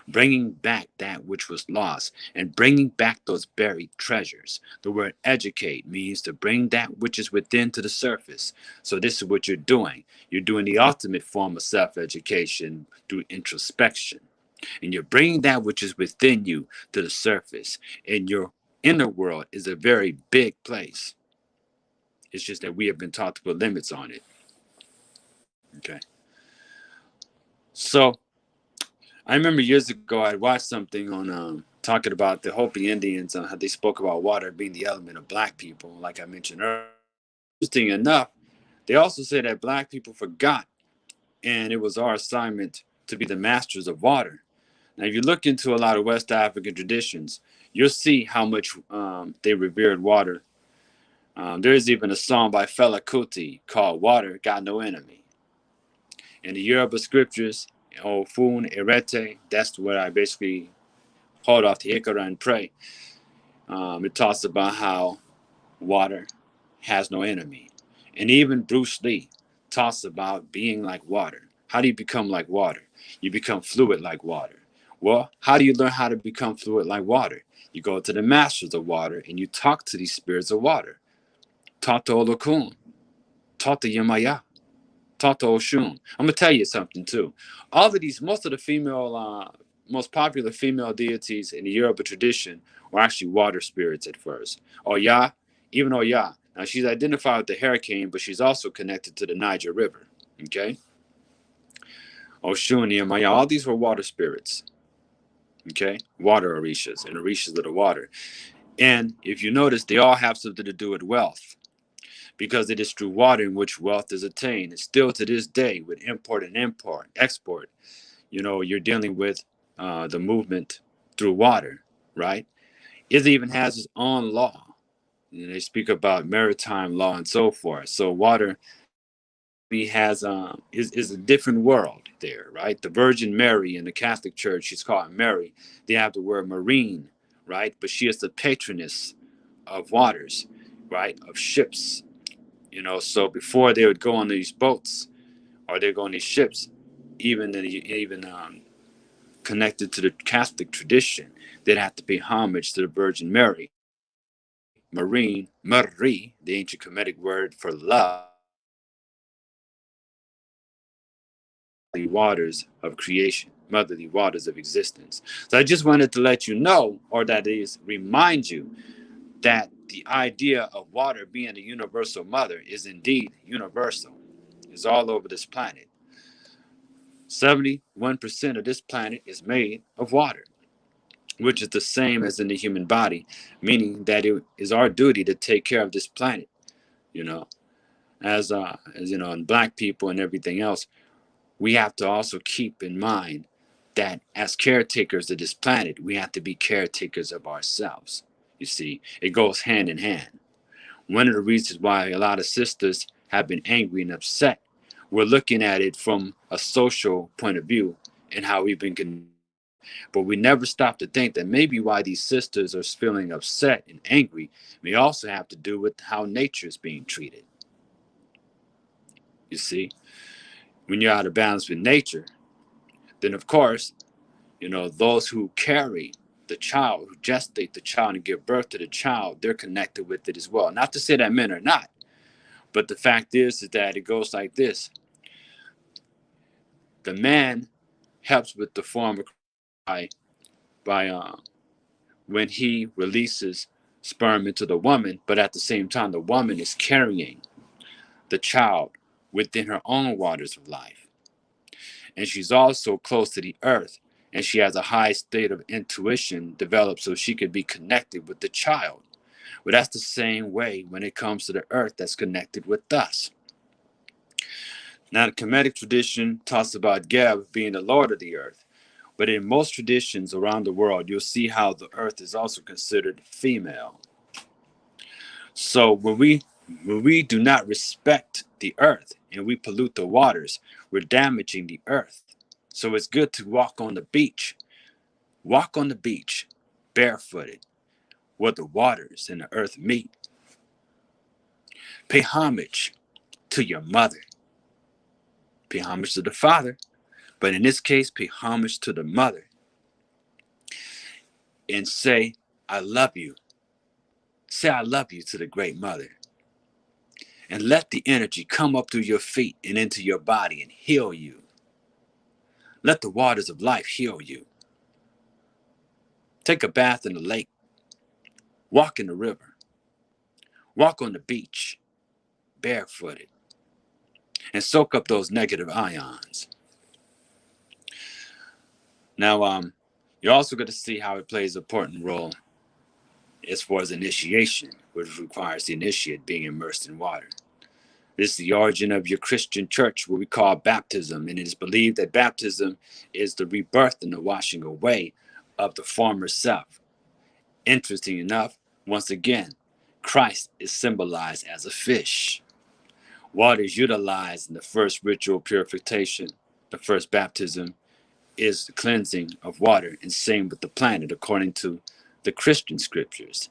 bringing back that which was lost and bringing back those buried treasures. The word educate means to bring that which is within to the surface. So this is what you're doing. You're doing the ultimate form of self-education through introspection. And you're bringing that which is within you to the surface. And your inner world is a very big place. It's just that we have been taught to put limits on it. Okay. So I remember years ago I watched something on talking about the Hopi Indians and how they spoke about water being the element of black people, like I mentioned earlier. Interesting enough, they also said that black people forgot, and it was our assignment to be the masters of water. Now, if you look into a lot of West African traditions, you'll see how much they revered water. There is even a song by Fela Kuti called "Water Got No Enemy." In the Yoruba scriptures, Ofun Erete, that's what I basically hold off the Ikara and pray. It talks about how water has no enemy. And even Bruce Lee talks about being like water. How do you become like water? You become fluid like water. Well, how do you learn how to become fluid like water? You go to the masters of water and you talk to these spirits of water. Talk to Olokun. Talk to Yemoja. Talk to Oshun. I'm going to tell you something too. All of these, most of the most popular female deities in the Yoruba tradition were actually water spirits at first. Oya, even Oya. Now she's identified with the hurricane, but she's also connected to the Niger River. Okay? Oshun, Yemoja, all these were water spirits. Okay? Water orishas and orishas of the water. And if you notice, they all have something to do with wealth, because it is through water in which wealth is attained. And still to this day, with import and export, you're dealing with the movement through water, right? It even has its own law. They speak about maritime law and so forth. So water is a different world there, right? The Virgin Mary in the Catholic Church, she's called Mary. They have the word marine, right? But she is the patroness of waters, right? Of ships. So before they would go on these boats or they go on these ships, even connected to the Catholic tradition, they'd have to pay homage to the Virgin Mary. Marine, Mari, the ancient Kemetic word for love, waters of creation, motherly waters of existence. So I just wanted to let you know, or that is remind you, that the idea of water being a universal mother is indeed universal. It's all over this planet. 71% of this planet is made of water, which is the same as in the human body, meaning that it is our duty to take care of this planet, as and black people and everything else. We have to also keep in mind that as caretakers of this planet, we have to be caretakers of ourselves. You see, it goes hand in hand. One of the reasons why a lot of sisters have been angry and upset, we're looking at it from a social point of view and how we've been. But we never stop to think that maybe why these sisters are feeling upset and angry may also have to do with how nature is being treated. You see, when you're out of balance with nature, then of course, those who carry the child, who gestate the child and give birth to the child, they're connected with it as well. Not to say that men are not, but the fact is that it goes like this. The man helps with the form of by when he releases sperm into the woman, but at the same time, the woman is carrying the child within her own waters of life. And she's also close to the earth, and she has a high state of intuition developed so she could be connected with the child. But that's the same way when it comes to the earth that's connected with us. Now, the Kemetic tradition talks about Geb being the lord of the earth. But in most traditions around the world, you'll see how the earth is also considered female. So when we do not respect the earth and we pollute the waters, we're damaging the earth. So it's good to walk on the beach. Walk on the beach, barefooted, where the waters and the earth meet. Pay homage to your mother. Pay homage to the father, but in this case, pay homage to the mother. And say, I love you. Say, I love you to the great mother. And let the energy come up through your feet and into your body and heal you. Let the waters of life heal you. Take a bath in the lake. Walk in the river. Walk on the beach, barefooted. And soak up those negative ions. Now, you're also going to see how it plays an important role as far as initiation, which requires the initiate being immersed in water. This is the origin of your Christian church, what we call baptism, and it is believed that baptism is the rebirth and the washing away of the former self. Interesting enough, once again, Christ is symbolized as a fish. Water is utilized in the first ritual purification. The first baptism is the cleansing of water, and same with the planet, according to the Christian scriptures.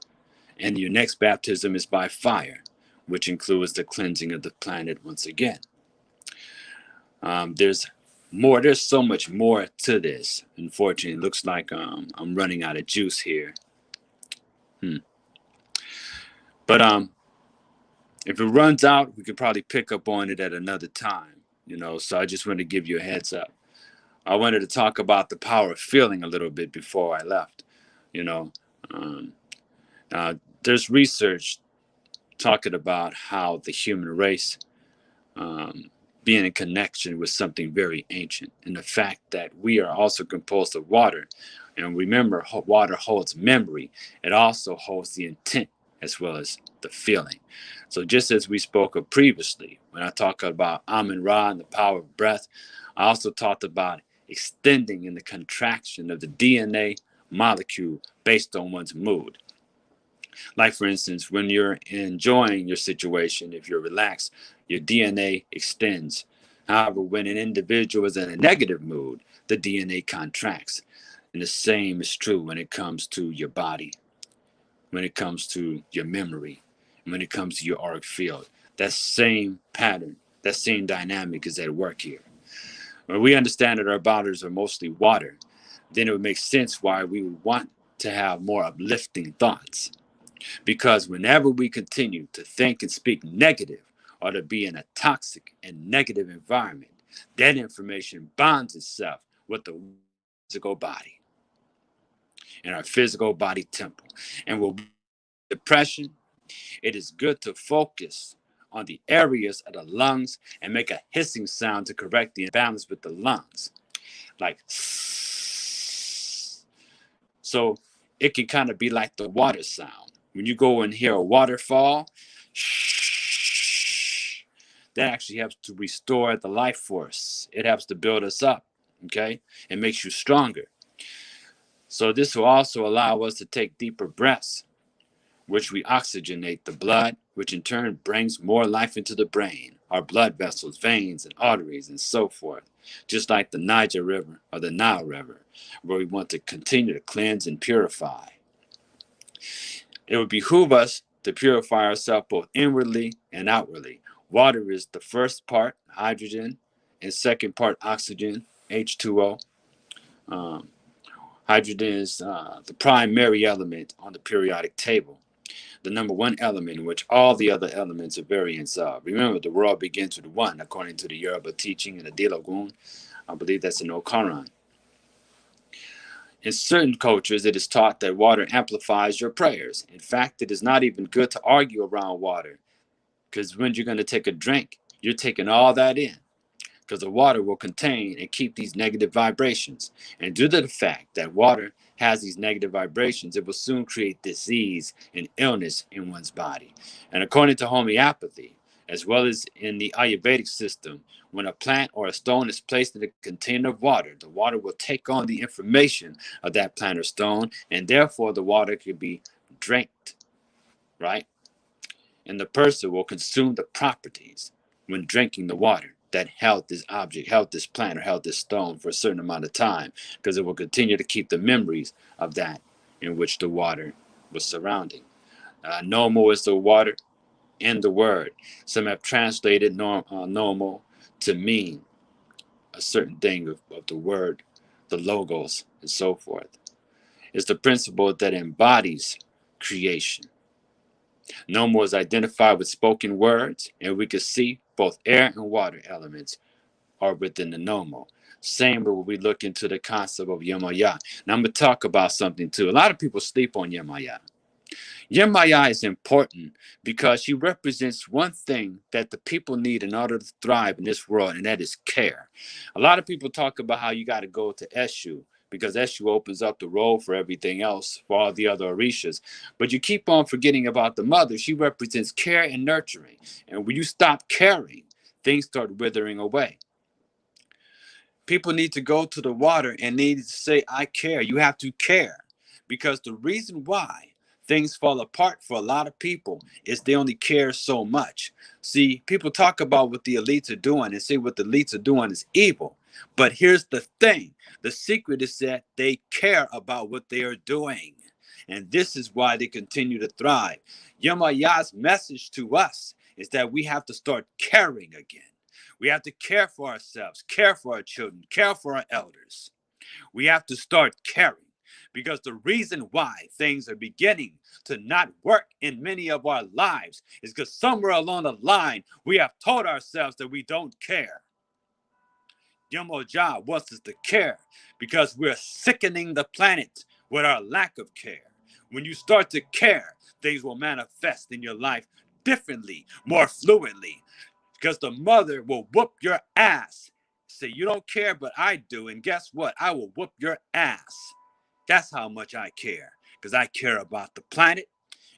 And your next baptism is by fire, which includes the cleansing of the planet once again. There's more. There's so much more to this. Unfortunately, it looks like I'm running out of juice here. But if it runs out, we could probably pick up on it at another time. So I just want to give you a heads up. I wanted to talk about the power of feeling a little bit before I left. Um, there's research talking about how the human race being in connection with something very ancient, and the fact that we are also composed of water. And remember, water holds memory. It also holds the intent as well as the feeling. So just as we spoke of previously, when I talk about Amun Ra and the power of breath, I also talked about extending and the contraction of the DNA molecule based on one's mood. Like, for instance, when you're enjoying your situation, if you're relaxed, your DNA extends. However, when an individual is in a negative mood, the DNA contracts. And the same is true when it comes to your body, when it comes to your memory, when it comes to your auric field. That same pattern, that same dynamic is at work here. When we understand that our bodies are mostly water, then it would make sense why we would want to have more uplifting thoughts. Because whenever we continue to think and speak negative or to be in a toxic and negative environment, that information bonds itself with the physical body and our physical body temple. And with depression, it is good to focus on the areas of the lungs and make a hissing sound to correct the imbalance with the lungs. Like, so it can kind of be like the water sound. When you go and hear a waterfall, that actually helps to restore the life force. It helps to build us up, okay? It makes you stronger. So this will also allow us to take deeper breaths, which we oxygenate the blood, which in turn brings more life into the brain, our blood vessels, veins, and arteries, and so forth. Just like the Niger River or the Nile River, where we want to continue to cleanse and purify. It would behoove us to purify ourselves both inwardly and outwardly. Water is the first part, hydrogen, and second part, oxygen, H2O. Hydrogen is the primary element on the periodic table, the number one element in which all the other elements are variants of. Remember, the world begins with one, according to the Yoruba teaching in the Dilogun. I believe that's in Okaran. In certain cultures, it is taught that water amplifies your prayers. In fact, it is not even good to argue around water, because when you're going to take a drink, you're taking all that in, because the water will contain and keep these negative vibrations. And due to the fact that water has these negative vibrations, it will soon create disease and illness in one's body. And according to homeopathy, as well as in the Ayurvedic system, when a plant or a stone is placed in a container of water, the water will take on the information of that plant or stone, and therefore the water could be drank, right? And the person will consume the properties when drinking the water that held this object, held this plant, or held this stone for a certain amount of time, because it will continue to keep the memories of that in which the water was surrounding. Nomo is the water in the word. Some have translated nomo to mean a certain thing of the word, the logos, and so forth. It's the principle that embodies creation. Nomo is identified with spoken words, and we can see both air and water elements are within the nomo. Same when we look into the concept of Yemoja. Now I'm going to talk about something too. A lot of people sleep on Yemoja. Yemoja is important because she represents one thing that the people need in order to thrive in this world, and that is care. A lot of people talk about how you got to go to Eshu, because Eshu opens up the road for everything else, for all the other Orishas. But you keep on forgetting about the mother. She represents care and nurturing. And when you stop caring, things start withering away. People need to go to the water and need to say, I care. You have to care. Because the reason why things fall apart for a lot of people is they only care so much. See, people talk about what the elites are doing and say what the elites are doing is evil. But here's the thing. The secret is that they care about what they are doing. And this is why they continue to thrive. Yemoja's message to us is that we have to start caring again. We have to care for ourselves, care for our children, care for our elders. We have to start caring, because the reason why things are beginning to not work in many of our lives is because somewhere along the line, we have taught ourselves that we don't care. Yemoja wants us to care because we're sickening the planet with our lack of care. When you start to care, things will manifest in your life differently, more fluently, because the mother will whoop your ass. Say, you don't care, but I do. And guess what? I will whoop your ass. That's how much I care, because I care about the planet,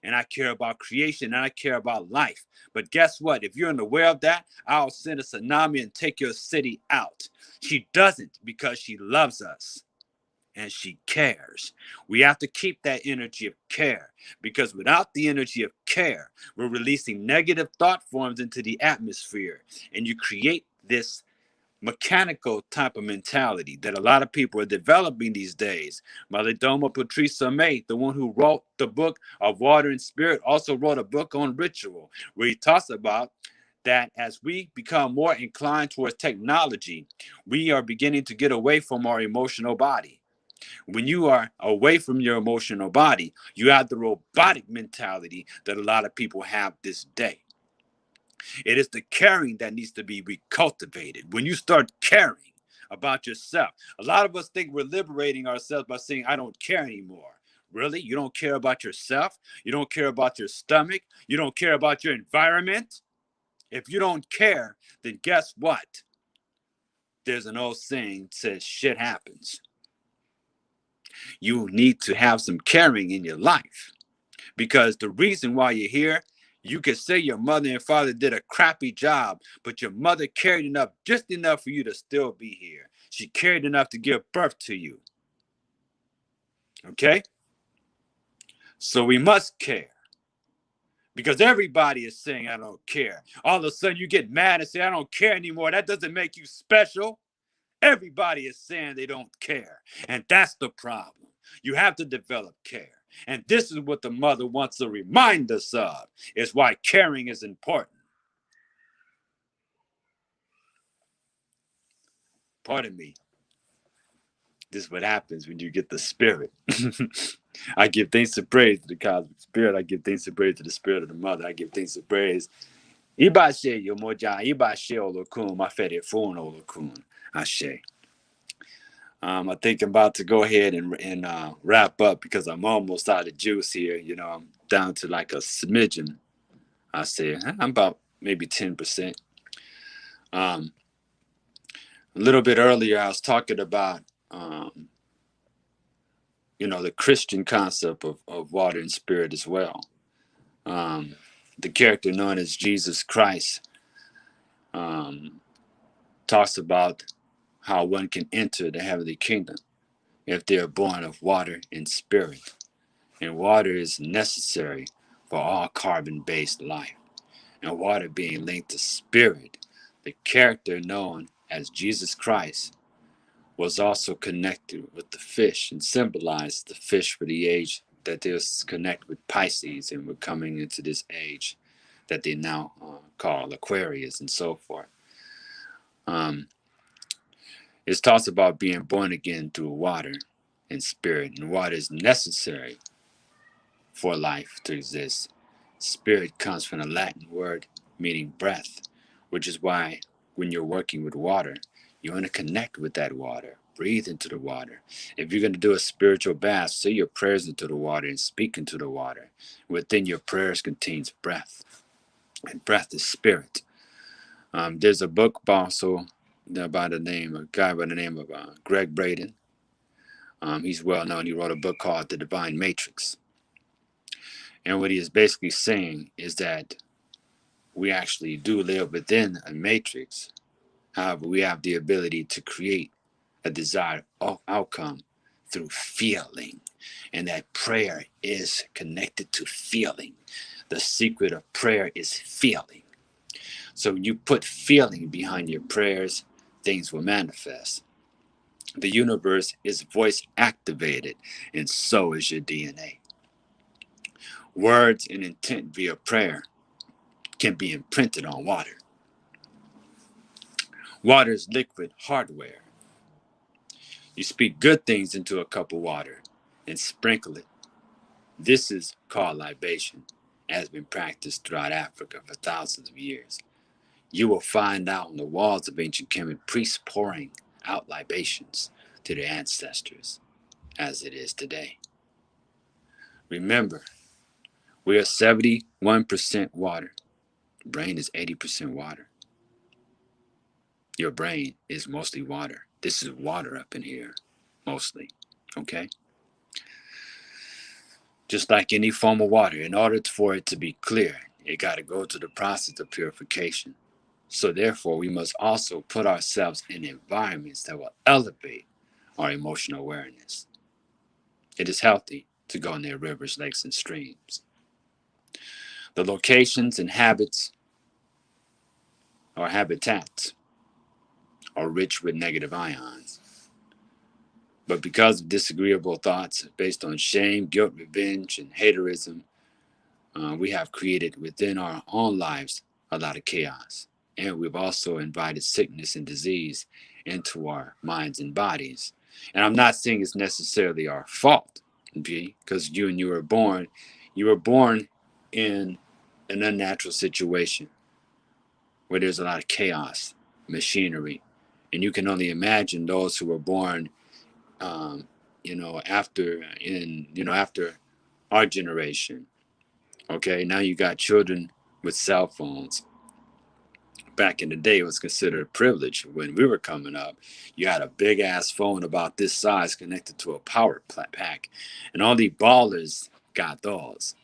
and I care about creation, and I care about life. But guess what? If you're unaware of that, I'll send a tsunami and take your city out. She doesn't, because she loves us and she cares. We have to keep that energy of care, because without the energy of care, we're releasing negative thought forms into the atmosphere, and you create this mechanical type of mentality that a lot of people are developing these days. Malidoma Patricia May, the one who wrote the book of Water and Spirit, also wrote a book on ritual, where he talks about that as we become more inclined towards technology, we are beginning to get away from our emotional body. When you are away from your emotional body, you have the robotic mentality that a lot of people have this day. It is the caring that needs to be recultivated. When you start caring about yourself, a lot of us think we're liberating ourselves by saying, I don't care anymore. Really? You don't care about yourself? You don't care about your stomach? You don't care about your environment? If you don't care, then guess what? There's an old saying that says shit happens. You need to have some caring in your life, because the reason why you're here, you could say your mother and father did a crappy job, but your mother cared enough, just enough for you to still be here. She cared enough to give birth to you. Okay? So we must care, because everybody is saying, I don't care. All of a sudden you get mad and say, I don't care anymore. That doesn't make you special. Everybody is saying they don't care. And that's the problem. You have to develop care. And this is what the mother wants to remind us of, is why caring is important. Pardon me. This is what happens when you get the spirit. I give thanks and praise to the cosmic spirit. I give thanks and praise to the spirit of the mother. I give thanks and praise. Ibashe Yemoja, Ibashe Olokun, Mafede Fun Olokun, Ashe. I think I'm about to go ahead and wrap up, because I'm almost out of juice here. You know, I'm down to like a smidgen. I say I'm about maybe 10%. A little bit earlier, I was talking about, the Christian concept of water and spirit as well. The character known as Jesus Christ talks about how one can enter the heavenly kingdom if they are born of water and spirit. And water is necessary for all carbon-based life. And water being linked to spirit, the character known as Jesus Christ was also connected with the fish and symbolized the fish for the age that they was connected with Pisces, and we're coming into this age that they now call Aquarius and so forth. It talks about being born again through water and spirit, and water is necessary for life to exist. Spirit comes from the Latin word meaning breath, which is why when you're working with water, you want to connect with that water. Breathe into the water. If you're going to do a spiritual bath, say your prayers into the water and speak into the water. Within your prayers contains breath, and breath is spirit. There's a book also by the name, a guy by the name of Greg Braden. He's well known. He wrote a book called The Divine Matrix. And what he is basically saying is that we actually do live within a matrix. However, we have the ability to create a desired outcome through feeling. And that prayer is connected to feeling. The secret of prayer is feeling. So when you put feeling behind your prayers, things will manifest. The universe is voice activated, and so is your DNA. Words and intent via prayer can be imprinted on water. Water is liquid hardware. You speak good things into a cup of water and sprinkle it. This is called libation, has been practiced throughout Africa for thousands of years. You will find out on the walls of ancient Kemet priests pouring out libations to their ancestors, as it is today. Remember, we are 71% water. The brain is 80% water. Your brain is mostly water. This is water up in here, mostly. Okay? Just like any form of water, in order for it to be clear, it got to go through the process of purification. So therefore, we must also put ourselves in environments that will elevate our emotional awareness. It is healthy to go near rivers, lakes, and streams. The locations and habits or habitats are rich with negative ions. But because of disagreeable thoughts based on shame, guilt, revenge, and haterism, we have created within our own lives a lot of chaos. And we've also invited sickness and disease into our minds and bodies. And I'm not saying it's necessarily our fault, because you were born in an unnatural situation where there's a lot of chaos, machinery, and you can only imagine those who were born, after our generation. Okay, now you got children with cell phones. Back in the day, it was considered a privilege. When we were coming up, you had a big ass phone about this size connected to a power pack, and all the ballers got those.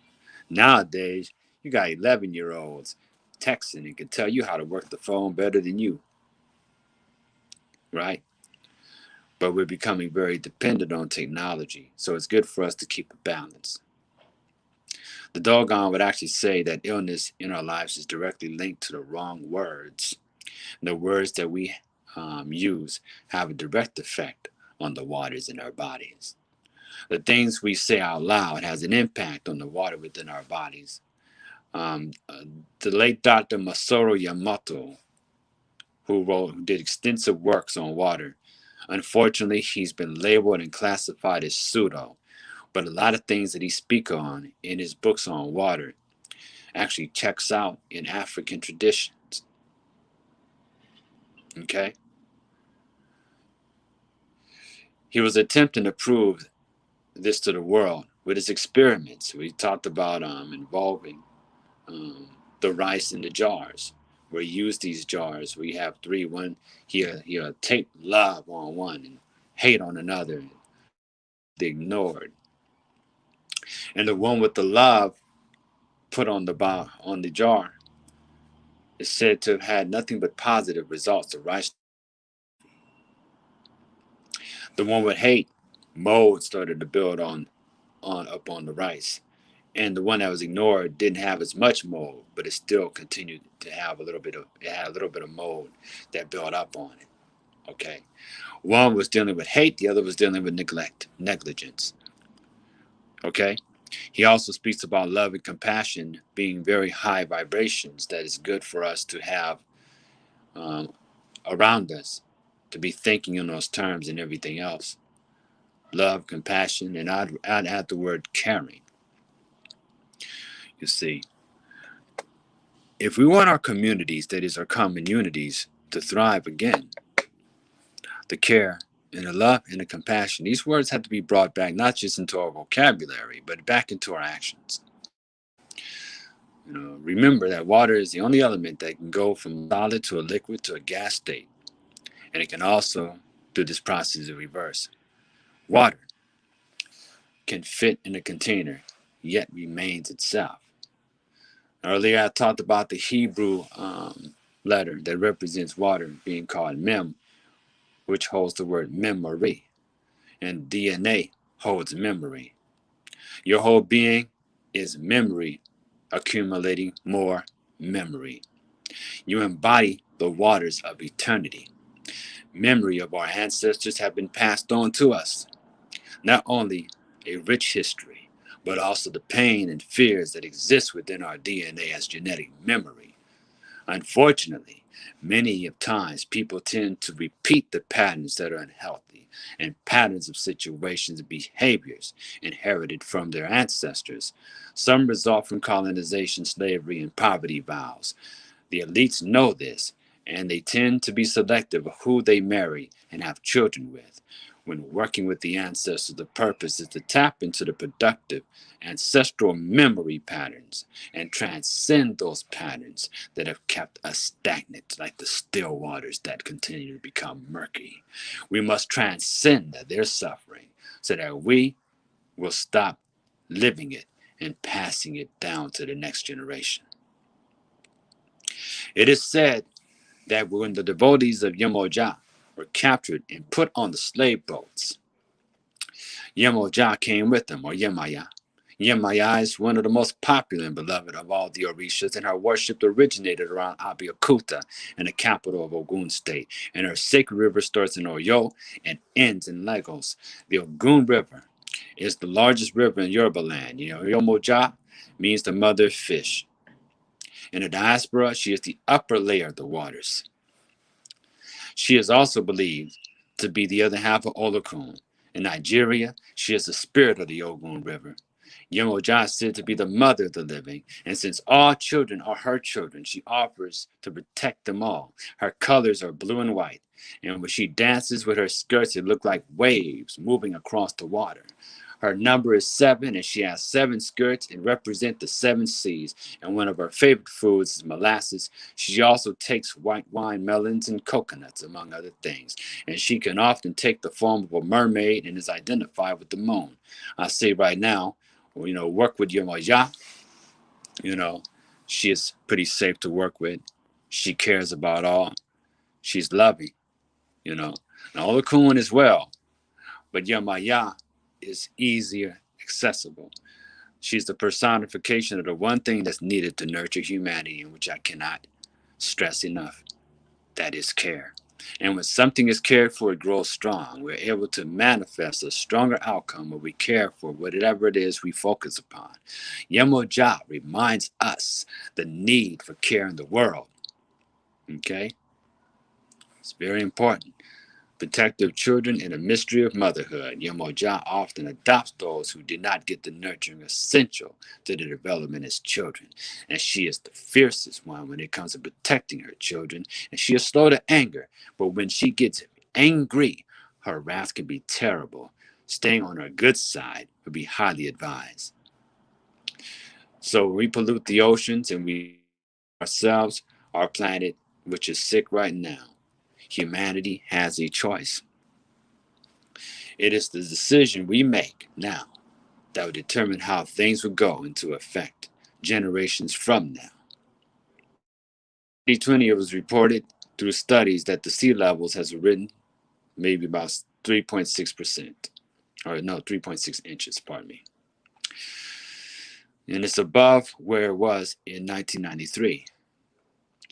Nowadays, you got 11-year-olds texting and can tell you how to work the phone better than you, right? But we're becoming very dependent on technology, so it's good for us to keep a balance. The doggone would actually say that illness in our lives is directly linked to the wrong words. The words that we use have a direct effect on the waters in our bodies. The things we say out loud has an impact on the water within our bodies. The late Dr. Masaru Emoto, who did extensive works on water, unfortunately, he's been labeled and classified as pseudo. But a lot of things that he speaks on in his books on water actually checks out in African traditions. Okay? He was attempting to prove this to the world with his experiments. We talked about involving the rice in the jars. We use these jars. We have three. One, he'll take love on one and hate on another. They ignored. And the one with the love put on the jar is said to have had nothing but positive results. The rice. The one with hate, mold started to build on the rice. And the one that was ignored didn't have as much mold, but it still continued to have a little bit of mold that built up on it. Okay. One was dealing with hate, the other was dealing with negligence. Okay. He also speaks about love and compassion being very high vibrations that is good for us to have around us, to be thinking in those terms and everything else. Love, compassion, and I'd add the word caring. You see, if we want our communities, that is our common unities, to thrive again, the care and the love and the compassion, these words have to be brought back not just into our vocabulary, but back into our actions. Remember that water is the only element that can go from solid to a liquid to a gas state, and it can also do this process in reverse. Water can fit in a container, yet remains itself. Earlier, I talked about the Hebrew letter that represents water being called mem, which holds the word memory, and DNA holds memory. Your whole being is memory, accumulating more memory. You embody the waters of eternity. Memory of our ancestors have been passed on to us. Not only a rich history, but also the pain and fears that exist within our DNA as genetic memory. Unfortunately, Many of times people tend to repeat the patterns that are unhealthy and patterns of situations and behaviors inherited from their ancestors. Some result from colonization, slavery, and poverty vows. The elites know this, and they tend to be selective of who they marry and have children with. When working with the ancestors, the purpose is to tap into the productive ancestral memory patterns and transcend those patterns that have kept us stagnant, like the still waters that continue to become murky. We must transcend their suffering so that we will stop living it and passing it down to the next generation. It is said that when the devotees of Yemoja were captured and put on the slave boats, Yemoja came with them, or Yemaya. Yemaya is one of the most popular and beloved of all the Orishas, and her worship originated around Abeokuta in the capital of Ogun State. And her sacred river starts in Oyo and ends in Lagos. The Ogun River is the largest river in Yoruba land. Yemoja means the mother of fish. In the diaspora, she is the upper layer of the waters. She is also believed to be the other half of Olokun. In Nigeria, she is the spirit of the Ogun River. Yemoja is said to be the mother of the living, and since all children are her children, she offers to protect them all. Her colors are blue and white, and when she dances with her skirts, it looks like waves moving across the water. Her number is 7, and she has 7 skirts and represent the 7 seas. And one of her favorite foods is molasses. She also takes white wine, melons, and coconuts, among other things. And she can often take the form of a mermaid and is identified with the moon. I say right now, work with Yemoja. She is pretty safe to work with. She cares about all. She's loving, Now, Olokun as well, but Yemoja is easier accessible. She's the personification of the one thing that's needed to nurture humanity, and which I cannot stress enough. That is care. And when something is cared for, it grows strong. We're able to manifest a stronger outcome when we care for whatever it is we focus upon. Yemoja reminds us the need for care in the world. Okay? It's very important. Protective children in a mystery of motherhood. Yemoja often adopts those who did not get the nurturing essential to their development as children. And she is the fiercest one when it comes to protecting her children. And she is slow to anger, but when she gets angry, her wrath can be terrible. Staying on her good side would be highly advised. So we pollute the oceans and we ourselves, our planet, which is sick right now. Humanity has a choice. It is the decision we make now that will determine how things will go into effect generations from now. 2020, it was reported through studies that the sea levels has risen maybe about 3.6%, or no, 3.6 inches, pardon me. And it's above where it was in 1993.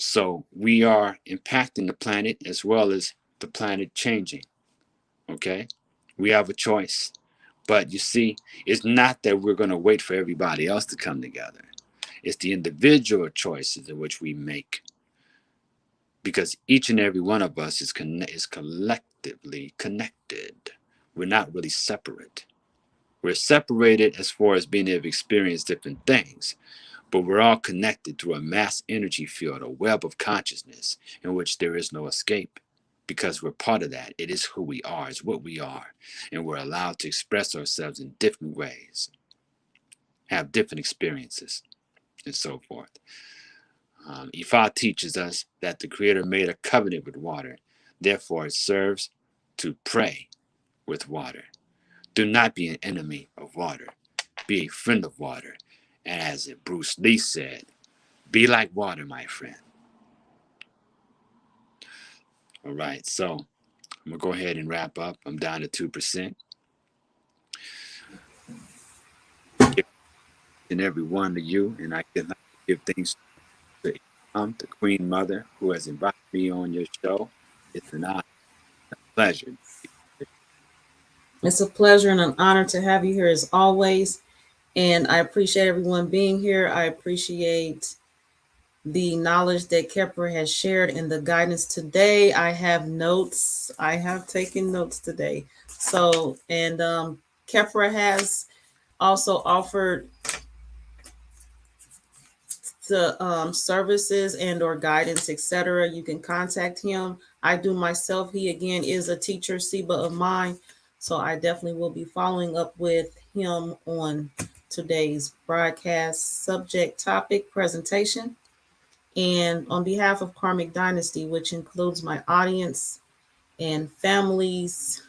So we are impacting the planet as well as the planet changing. Okay? We have a choice. But you see, it's not that we're going to wait for everybody else to come together. It's the individual choices in which we make. Because each and every one of us is collectively connected. We're not really separate. We're separated as far as being able to experience different things. But we're all connected through a mass energy field, a web of consciousness in which there is no escape. Because we're part of that. It is who we are. It's what we are. And we're allowed to express ourselves in different ways, have different experiences, and so forth. Ifa teaches us that the Creator made a covenant with water. Therefore, it serves to pray with water. Do not be an enemy of water. Be a friend of water. And as Bruce Lee said, be like water, my friend. All right, so I'm going to go ahead and wrap up. I'm down to 2%. And every one of you, and I can give thanks to the Queen Mother who has invited me on your show. It's an honor, a pleasure. It's a pleasure and an honor to have you here as always. And I appreciate everyone being here. I appreciate the knowledge that Khepra has shared in the guidance today. I have notes. I have taken notes today. So, and Khepra has also offered the services and or guidance, etc. You can contact him. I do myself. He again is a teacher, Seba of mine. So I definitely will be following up with him on today's broadcast subject topic presentation. And on behalf of Karmic Dynasty, which includes my audience and families,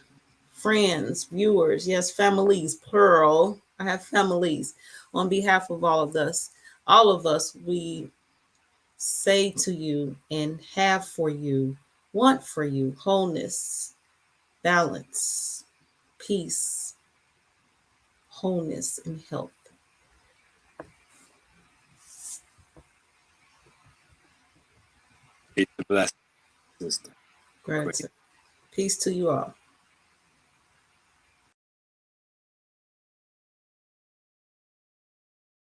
friends, viewers, yes, families, plural. I have families. On behalf of all of us, we say to you and have for you, want for you wholeness, balance, peace, wholeness, and health. Peace and blessings, sister. Gratitude. Peace to you all.